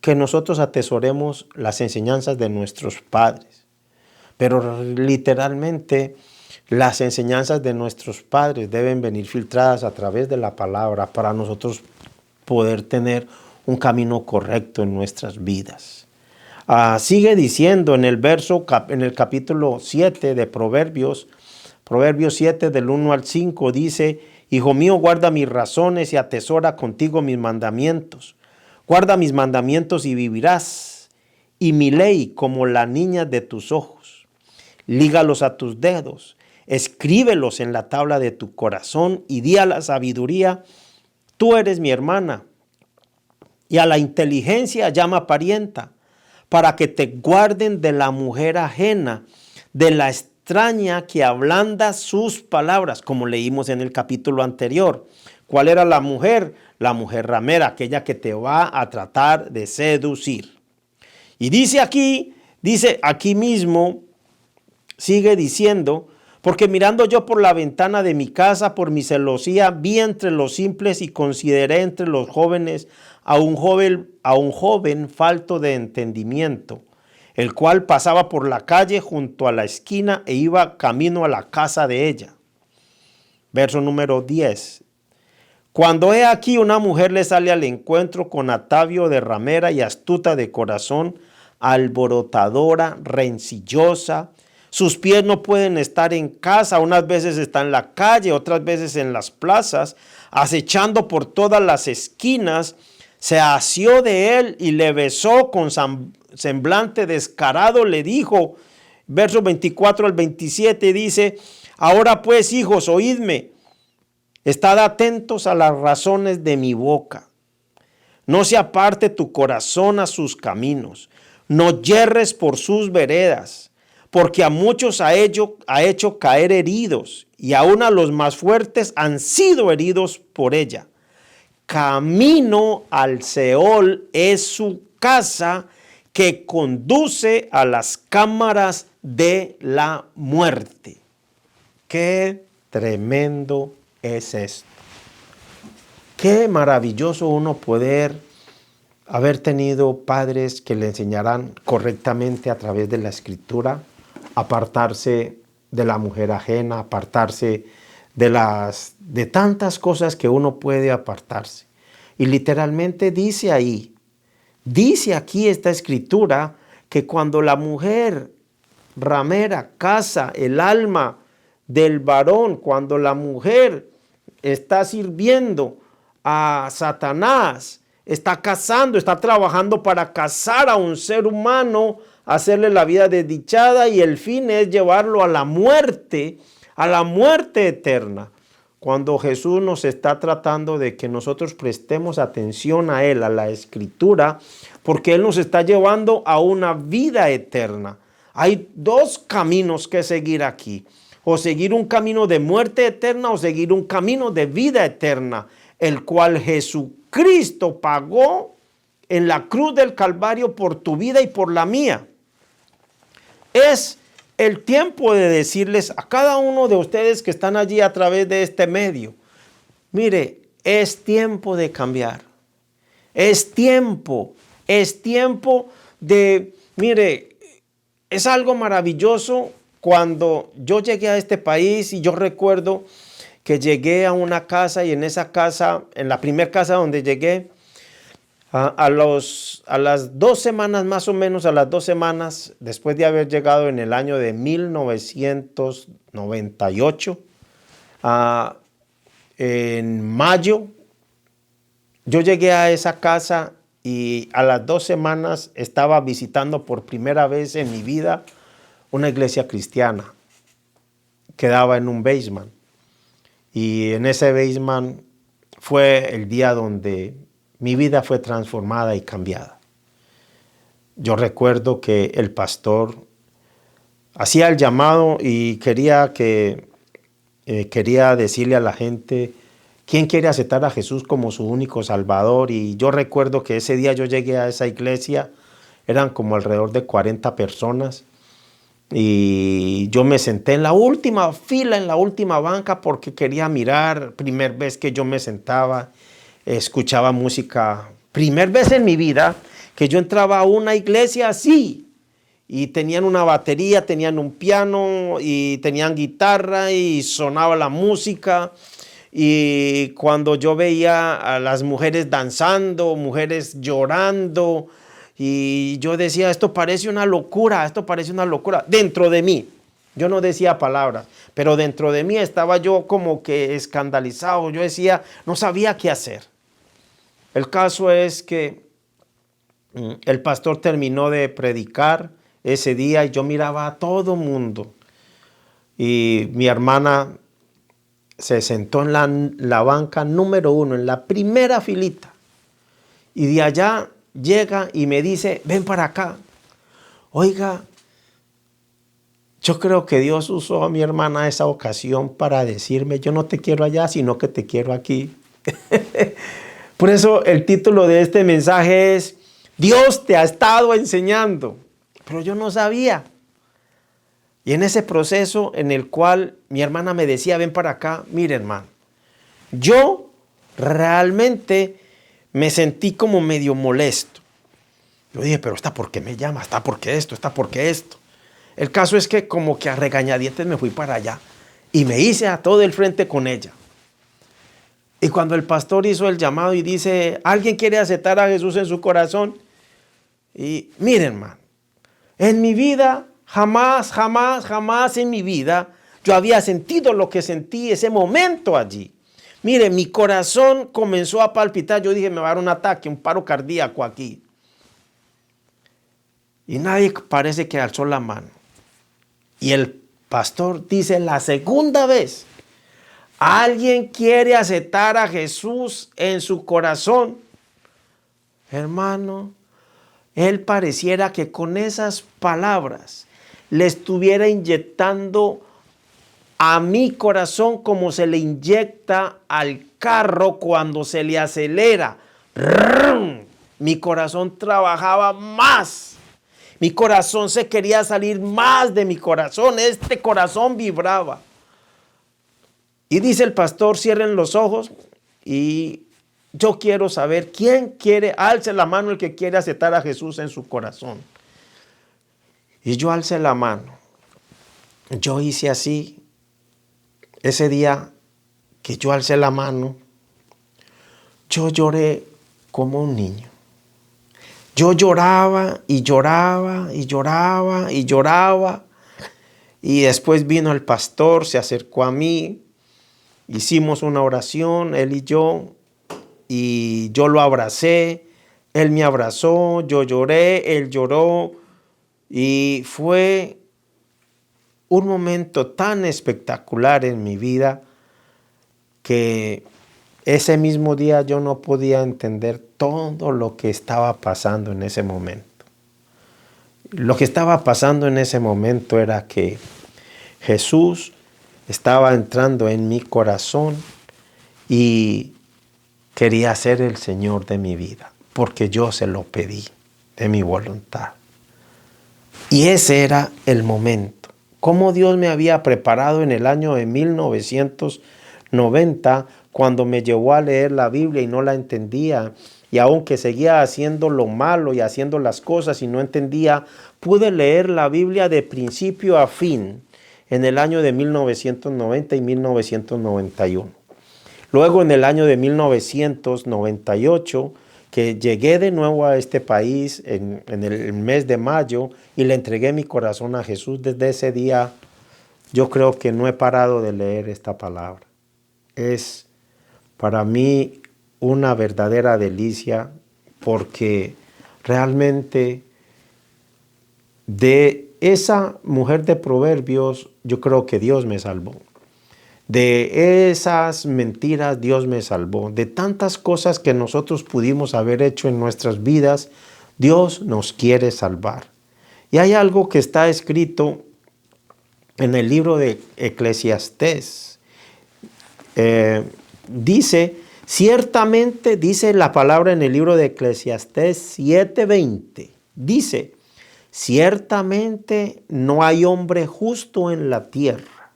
que nosotros atesoremos las enseñanzas de nuestros padres. Pero literalmente las enseñanzas de nuestros padres deben venir filtradas a través de la palabra para nosotros poder tener un camino correcto en nuestras vidas. Sigue diciendo en el capítulo 7 de Proverbios 7 del 1 al 5, dice, hijo mío, guarda mis razones y atesora contigo mis mandamientos. Guarda mis mandamientos y vivirás, y mi ley como la niña de tus ojos. Lígalos a tus dedos, escríbelos en la tabla de tu corazón y di a la sabiduría, tú eres mi hermana, y a la inteligencia llama parienta, para que te guarden de la mujer ajena, de la extraña que ablanda sus palabras, como leímos en el capítulo anterior. ¿Cuál era la mujer? La mujer ramera, aquella que te va a tratar de seducir. Y dice aquí mismo, sigue diciendo, porque mirando yo por la ventana de mi casa, por mi celosía, vi entre los simples y consideré entre los jóvenes a un joven falto de entendimiento, el cual pasaba por la calle junto a la esquina e iba camino a la casa de ella. Verso número 10. Cuando he aquí una mujer le sale al encuentro con atavio de ramera y astuta de corazón, alborotadora, rencillosa. Sus pies no pueden estar en casa, unas veces está en la calle, otras veces en las plazas, acechando por todas las esquinas. Se asió de él y le besó con semblante descarado, le dijo, versos 24 al 27 dice, ahora pues, hijos, oídme, estad atentos a las razones de mi boca. No se aparte tu corazón a sus caminos, no yerres por sus veredas, porque a muchos ha hecho caer heridos, y aún a los más fuertes han sido heridos por ella. Camino al Seol es su casa, que conduce a las cámaras de la muerte. Qué tremendo es esto. Qué maravilloso uno poder haber tenido padres que le enseñaran correctamente a través de la escritura, apartarse de la mujer ajena, apartarse de tantas cosas que uno puede apartarse. Y literalmente dice aquí esta escritura, que cuando la mujer ramera caza el alma del varón, cuando la mujer está sirviendo a Satanás, está cazando, está trabajando para cazar a un ser humano, hacerle la vida desdichada, y el fin es llevarlo a la muerte eterna. Cuando Jesús nos está tratando de que nosotros prestemos atención a Él, a la Escritura, porque Él nos está llevando a una vida eterna. Hay dos caminos que seguir aquí: o seguir un camino de muerte eterna, o seguir un camino de vida eterna, el cual Jesucristo pagó en la cruz del Calvario por tu vida y por la mía. Es el tiempo de decirles a cada uno de ustedes que están allí a través de este medio, mire, es tiempo de cambiar. Es tiempo de, mire, es algo maravilloso. Cuando yo llegué a este país, y yo recuerdo que llegué a una casa, y en esa casa, en la primera casa donde llegué, a las 2 semanas, más o menos a las 2 semanas, después de haber llegado en el año de 1998, en mayo, yo llegué a esa casa, y a las 2 semanas estaba visitando por primera vez en mi vida una iglesia cristiana. Quedaba en un basement, y en ese basement fue el día donde mi vida fue transformada y cambiada. Yo recuerdo que el pastor hacía el llamado y quería decirle a la gente, ¿quién quiere aceptar a Jesús como su único Salvador? Y yo recuerdo que ese día yo llegué a esa iglesia, eran como alrededor de 40 personas, y yo me senté en la última fila, en la última banca, porque quería mirar. Primera vez que yo me sentaba, escuchaba música. Primera vez en mi vida que yo entraba a una iglesia así, y tenían una batería, tenían un piano y tenían guitarra y sonaba la música. Y cuando yo veía a las mujeres danzando, mujeres llorando, y yo decía, esto parece una locura, dentro de mí. Yo no decía palabras, pero dentro de mí estaba yo como que escandalizado. Yo decía, no sabía qué hacer. El caso es que el pastor terminó de predicar ese día, y yo miraba a todo mundo, y mi hermana se sentó en la banca número 1, en la primera filita, y de allá llega y me dice, ven para acá. Oiga, yo creo que Dios usó a mi hermana esa ocasión para decirme, yo no te quiero allá, sino que te quiero aquí. Por eso el título de este mensaje es, Dios te ha estado enseñando. Pero yo no sabía. Y en ese proceso en el cual mi hermana me decía, ven para acá, mire hermano, yo realmente me sentí como medio molesto. Yo dije, pero ¿esta por qué me llama? ¿Está por qué esto? ¿Está por qué esto? El caso es que como que a regañadientes me fui para allá y me hice a todo el frente con ella. Y cuando el pastor hizo el llamado y dice, ¿alguien quiere aceptar a Jesús en su corazón? Y miren, hermano, en mi vida, jamás en mi vida, yo había sentido lo que sentí ese momento allí. Mire, mi corazón comenzó a palpitar. Yo dije, me va a dar un ataque, un paro cardíaco aquí. Y nadie parece que alzó la mano. Y el pastor dice la segunda vez, ¿alguien quiere aceptar a Jesús en su corazón? Hermano, él pareciera que con esas palabras le estuviera inyectando a mi corazón como se le inyecta al carro cuando se le acelera. Mi corazón trabajaba más. Mi corazón se quería salir más de mi corazón. Este corazón vibraba. Y dice el pastor, cierren los ojos y yo quiero saber quién quiere, alce la mano el que quiere aceptar a Jesús en su corazón. Y yo alcé la mano. Yo hice así. Ese día que yo alcé la mano, yo lloré como un niño. Yo lloraba y lloraba y lloraba y lloraba. Y después vino el pastor, se acercó a mí. Hicimos una oración, él y yo lo abracé. Él me abrazó, yo lloré, él lloró. Y fue un momento tan espectacular en mi vida que ese mismo día yo no podía entender todo lo que estaba pasando en ese momento. Lo que estaba pasando en ese momento era que Jesús estaba entrando en mi corazón y quería ser el Señor de mi vida, porque yo se lo pedí de mi voluntad. Y ese era el momento. Cómo Dios me había preparado en el año de 1990, cuando me llevó a leer la Biblia y no la entendía. Y aunque seguía haciendo lo malo y haciendo las cosas y no entendía, pude leer la Biblia de principio a fin en el año de 1990 y 1991. Luego en el año de 1998, que llegué de nuevo a este país en el mes de mayo y le entregué mi corazón a Jesús, desde ese día yo creo que no he parado de leer esta palabra. Es para mí una verdadera delicia, porque realmente de esa mujer de Proverbios yo creo que Dios me salvó. De esas mentiras Dios me salvó. De tantas cosas que nosotros pudimos haber hecho en nuestras vidas, Dios nos quiere salvar. Y hay algo que está escrito en el libro de Eclesiastés. Dice, ciertamente, dice la palabra en el libro de Eclesiastés 7:20. Dice, ciertamente no hay hombre justo en la tierra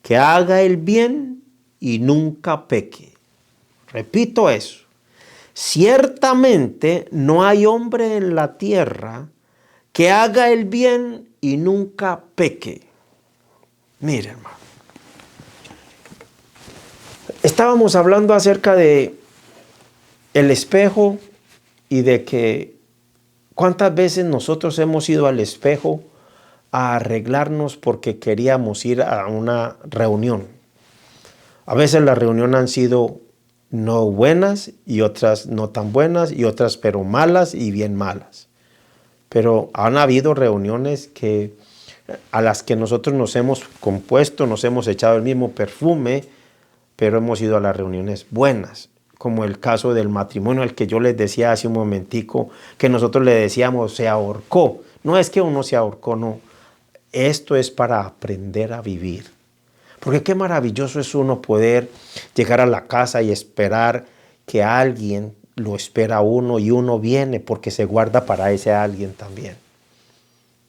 que haga el bien y nunca peque. Repito eso. Ciertamente no hay hombre en la tierra que haga el bien y nunca peque. Mire, hermano. Estábamos hablando acerca de el espejo y de que cuántas veces nosotros hemos ido al espejo a arreglarnos porque queríamos ir a una reunión. A veces las reuniones han sido no buenas y otras no tan buenas y otras pero malas y bien malas. Pero han habido reuniones a las que nosotros nos hemos compuesto, nos hemos echado el mismo perfume, pero hemos ido a las reuniones buenas, como el caso del matrimonio al que yo les decía hace un momentico, que nosotros le decíamos se ahorcó. No es que uno se ahorcó, no. Esto es para aprender a vivir. Porque qué maravilloso es uno poder llegar a la casa y esperar que alguien lo espera a uno y uno viene porque se guarda para ese alguien también.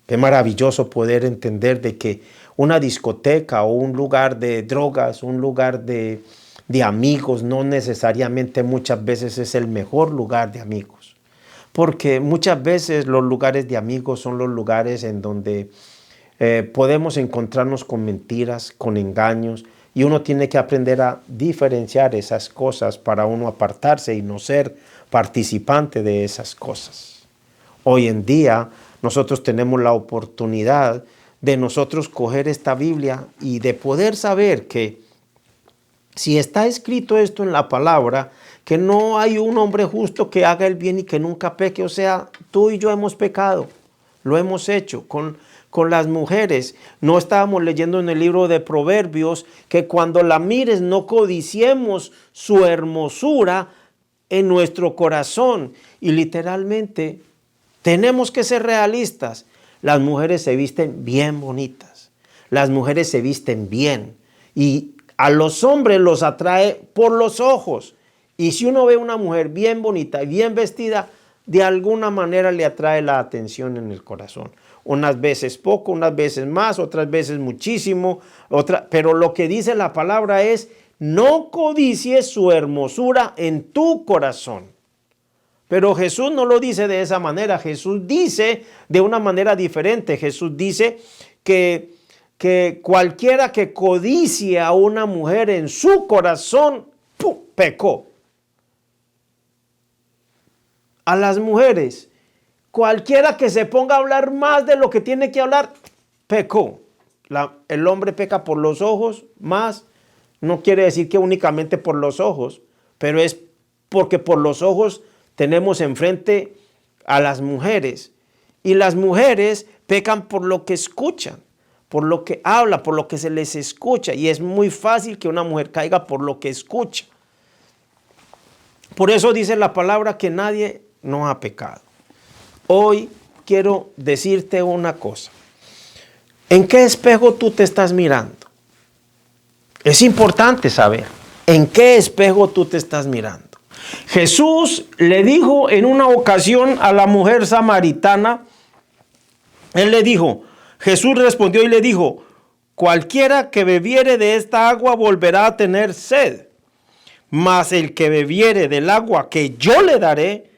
Qué maravilloso poder entender de que una discoteca o un lugar de drogas, un lugar de amigos, no necesariamente muchas veces es el mejor lugar de amigos. Porque muchas veces los lugares de amigos son los lugares en donde podemos encontrarnos con mentiras, con engaños, Y uno tiene que aprender a diferenciar esas cosas para uno apartarse y no ser participante de esas cosas. Hoy en día nosotros tenemos la oportunidad de nosotros coger esta Biblia y de poder saber que si está escrito esto en la palabra, que no hay un hombre justo que haga el bien y que nunca peque. O sea, tú y yo hemos pecado, lo hemos hecho con las mujeres. No estábamos leyendo en el libro de Proverbios que cuando la mires no codiciemos su hermosura en nuestro corazón. Y literalmente tenemos que ser realistas. Las mujeres se visten bien bonitas, las mujeres se visten bien y a los hombres los atrae por los ojos. Y si uno ve una mujer bien bonita y bien vestida, de alguna manera le atrae la atención en el corazón. Unas veces poco, unas veces más, otras veces muchísimo. Pero lo que dice la palabra es, no codicies su hermosura en tu corazón. Pero Jesús no lo dice de esa manera. Jesús dice de una manera diferente. Jesús dice que cualquiera que codicie a una mujer en su corazón, ¡pum!, pecó. A las mujeres, cualquiera que se ponga a hablar más de lo que tiene que hablar, pecó. El hombre peca por los ojos más. No quiere decir que únicamente por los ojos, pero es porque por los ojos tenemos enfrente a las mujeres. Y las mujeres pecan por lo que escuchan, por lo que habla, por lo que se les escucha. Y es muy fácil que una mujer caiga por lo que escucha. Por eso dice la palabra que nadie no ha pecado. Hoy quiero decirte una cosa. ¿En qué espejo tú te estás mirando? Es importante saber en qué espejo tú te estás mirando. Jesús le dijo en una ocasión a la mujer samaritana, Jesús respondió y le dijo, cualquiera que bebiere de esta agua volverá a tener sed, mas el que bebiere del agua que yo le daré,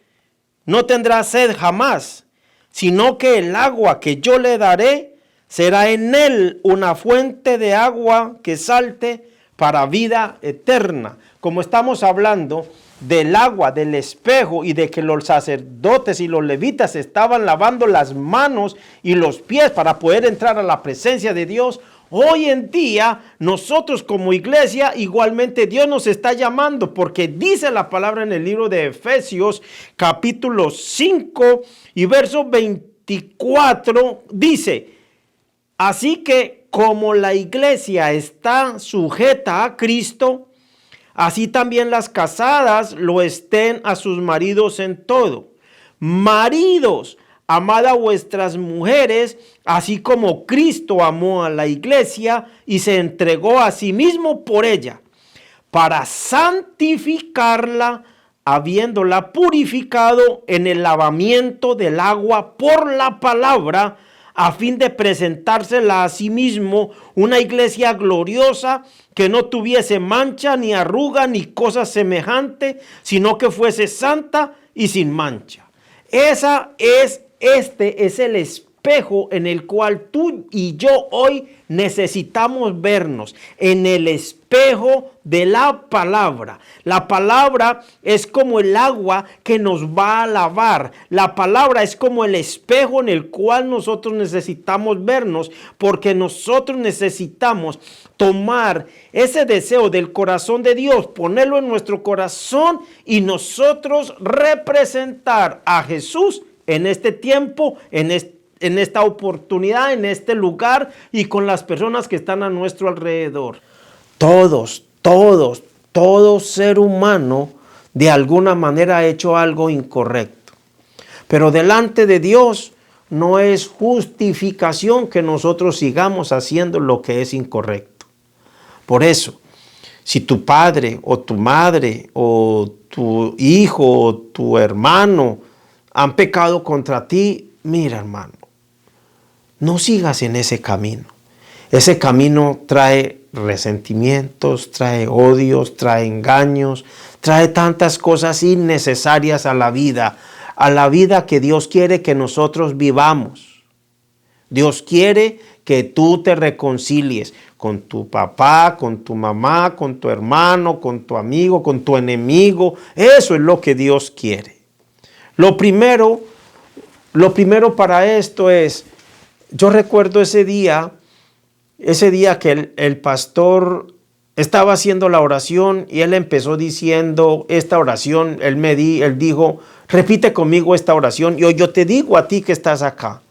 no tendrá sed jamás, sino que el agua que yo le daré será en él una fuente de agua que salte para vida eterna. Como estamos hablando del agua, del espejo y de que los sacerdotes y los levitas estaban lavando las manos y los pies para poder entrar a la presencia de Dios, hoy en día nosotros como iglesia igualmente Dios nos está llamando, porque dice la palabra en el libro de Efesios capítulo 5 y verso 24, dice, así que como la iglesia está sujeta a Cristo, así también las casadas lo estén a sus maridos en todo. Maridos, amad a vuestras mujeres, así como Cristo amó a la iglesia y se entregó a sí mismo por ella, para santificarla, habiéndola purificado en el lavamiento del agua por la palabra, a fin de presentársela a sí mismo una iglesia gloriosa, que no tuviese mancha, ni arruga, ni cosa semejante, sino que fuese santa y sin mancha. Este es el espejo en el cual tú y yo hoy necesitamos vernos, en el espejo de la palabra. La palabra es como el agua que nos va a lavar. La palabra es como el espejo en el cual nosotros necesitamos vernos, porque nosotros necesitamos tomar ese deseo del corazón de Dios, ponerlo en nuestro corazón y nosotros representar a Jesús en este tiempo, en esta oportunidad, en este lugar y con las personas que están a nuestro alrededor. Todo ser humano de alguna manera ha hecho algo incorrecto. Pero delante de Dios no es justificación que nosotros sigamos haciendo lo que es incorrecto. Por eso, si tu padre o tu madre o tu hijo o tu hermano han pecado contra ti, mira, hermano, no sigas en ese camino. Ese camino trae resentimientos, trae odios, trae engaños, trae tantas cosas innecesarias a la vida que Dios quiere que nosotros vivamos. Dios quiere que tú te reconcilies con tu papá, con tu mamá, con tu hermano, con tu amigo, con tu enemigo. Eso es lo que Dios quiere. Lo primero para esto es, yo recuerdo ese día que el pastor estaba haciendo la oración y él empezó diciendo esta oración. Él dijo, repite conmigo esta oración. Y hoy yo te digo a ti que estás acá.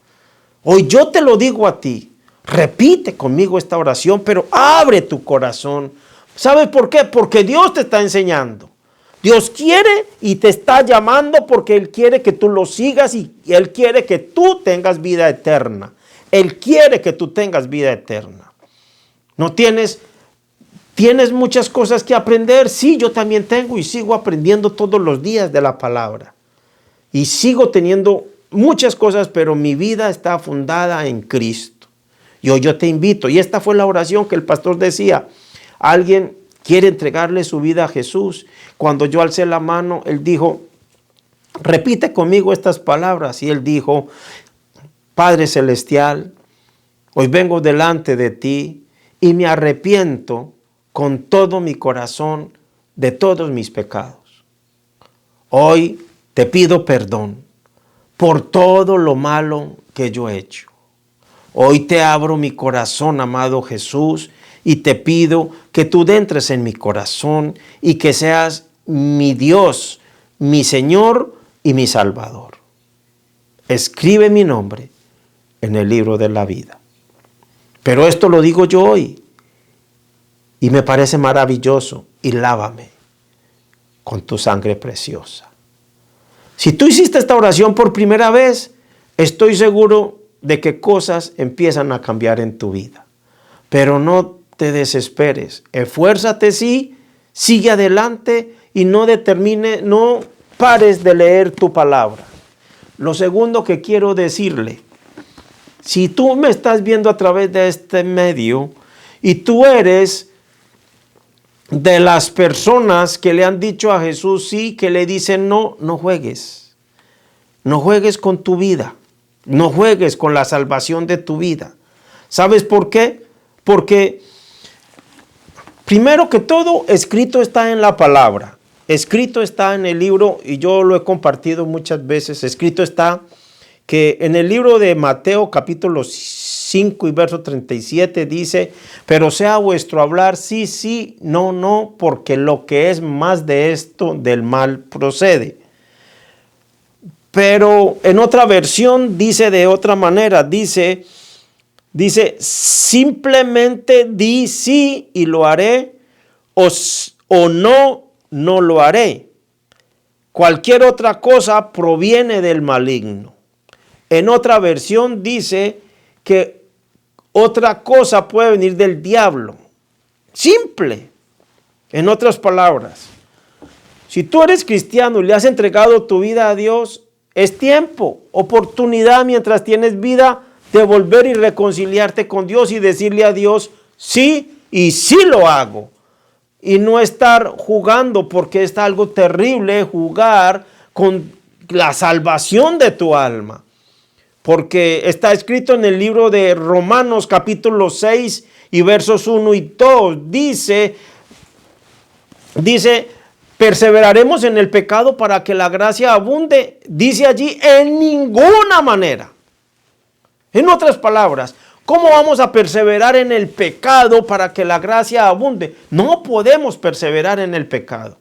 Hoy yo te lo digo a ti. Repite conmigo esta oración, pero abre tu corazón. ¿Sabes por qué? Porque Dios te está enseñando. Dios quiere y te está llamando porque Él quiere que tú lo sigas y Él quiere que tú tengas vida eterna. Él quiere que tú tengas vida eterna. No tienes muchas cosas que aprender. Sí, yo también tengo y sigo aprendiendo todos los días de la palabra. Y sigo teniendo muchas cosas, pero mi vida está fundada en Cristo. Y hoy yo te invito, y esta fue la oración que el pastor decía, alguien quiere entregarle su vida a Jesús. Cuando yo alcé la mano, él dijo, repite conmigo estas palabras. Y él dijo, Padre Celestial, hoy vengo delante de ti y me arrepiento con todo mi corazón de todos mis pecados. Hoy te pido perdón por todo lo malo que yo he hecho. Hoy te abro mi corazón, amado Jesús, y te pido que tú entres en mi corazón y que seas mi Dios, mi Señor y mi Salvador. Escribe mi nombre en el libro de la vida. Pero esto lo digo yo hoy y me parece maravilloso, y lávame con tu sangre preciosa. Si tú hiciste esta oración por primera vez, estoy seguro de que cosas empiezan a cambiar en tu vida. Pero no te desesperes, esfuérzate, sí, sigue adelante y no pares de leer tu palabra. Lo segundo que quiero decirle, si tú me estás viendo a través de este medio y tú eres de las personas que le han dicho a Jesús sí, que le dicen no, no juegues. No juegues con tu vida. No juegues con la salvación de tu vida. ¿Sabes por qué? Porque primero que todo, escrito está en la palabra. Escrito está en el libro, y yo lo he compartido muchas veces. Escrito está que en el libro de Mateo capítulo 5 y verso 37 dice, pero sea vuestro hablar sí, sí, no, no, porque lo que es más de esto del mal procede. Pero en otra versión dice de otra manera, dice, simplemente di sí y lo haré, o no, no lo haré. Cualquier otra cosa proviene del maligno. En otra versión dice que otra cosa puede venir del diablo. Simple. En otras palabras, si tú eres cristiano y le has entregado tu vida a Dios, es tiempo, oportunidad mientras tienes vida de volver y reconciliarte con Dios y decirle a Dios, sí y sí lo hago. Y no estar jugando, porque es algo terrible jugar con la salvación de tu alma. Porque está escrito en el libro de Romanos capítulo 6 y versos 1 y 2. Dice, perseveraremos en el pecado para que la gracia abunde. Dice allí, en ninguna manera. En otras palabras, ¿cómo vamos a perseverar en el pecado para que la gracia abunde? No podemos perseverar en el pecado.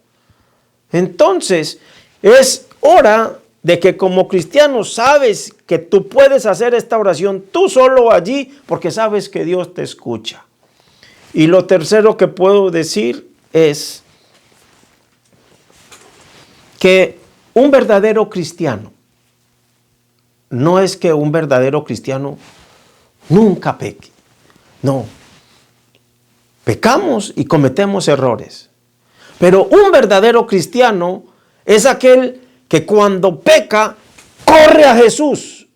Entonces, es hora de que como cristiano sabes que tú puedes hacer esta oración tú solo allí, porque sabes que Dios te escucha. Y lo tercero que puedo decir es que un verdadero cristiano, no es que un verdadero cristiano nunca peque. No. Pecamos y cometemos errores. Pero un verdadero cristiano es aquel que cuando peca, corre a Jesús,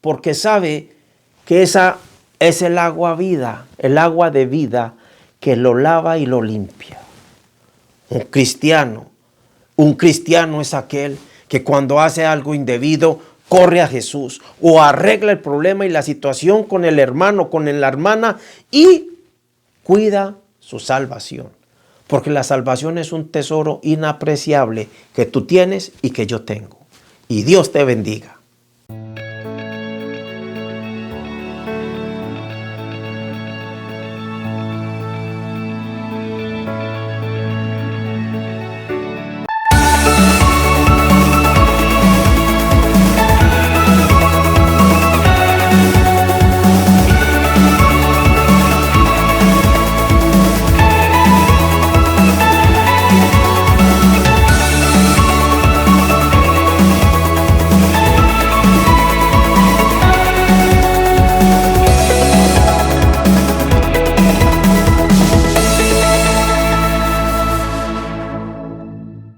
porque sabe que esa es el agua vida, el agua de vida que lo lava y lo limpia. Un cristiano es aquel que cuando hace algo indebido, corre a Jesús o arregla el problema y la situación con el hermano, con la hermana y cuida su salvación. Porque la salvación es un tesoro inapreciable que tú tienes y que yo tengo. Y Dios te bendiga.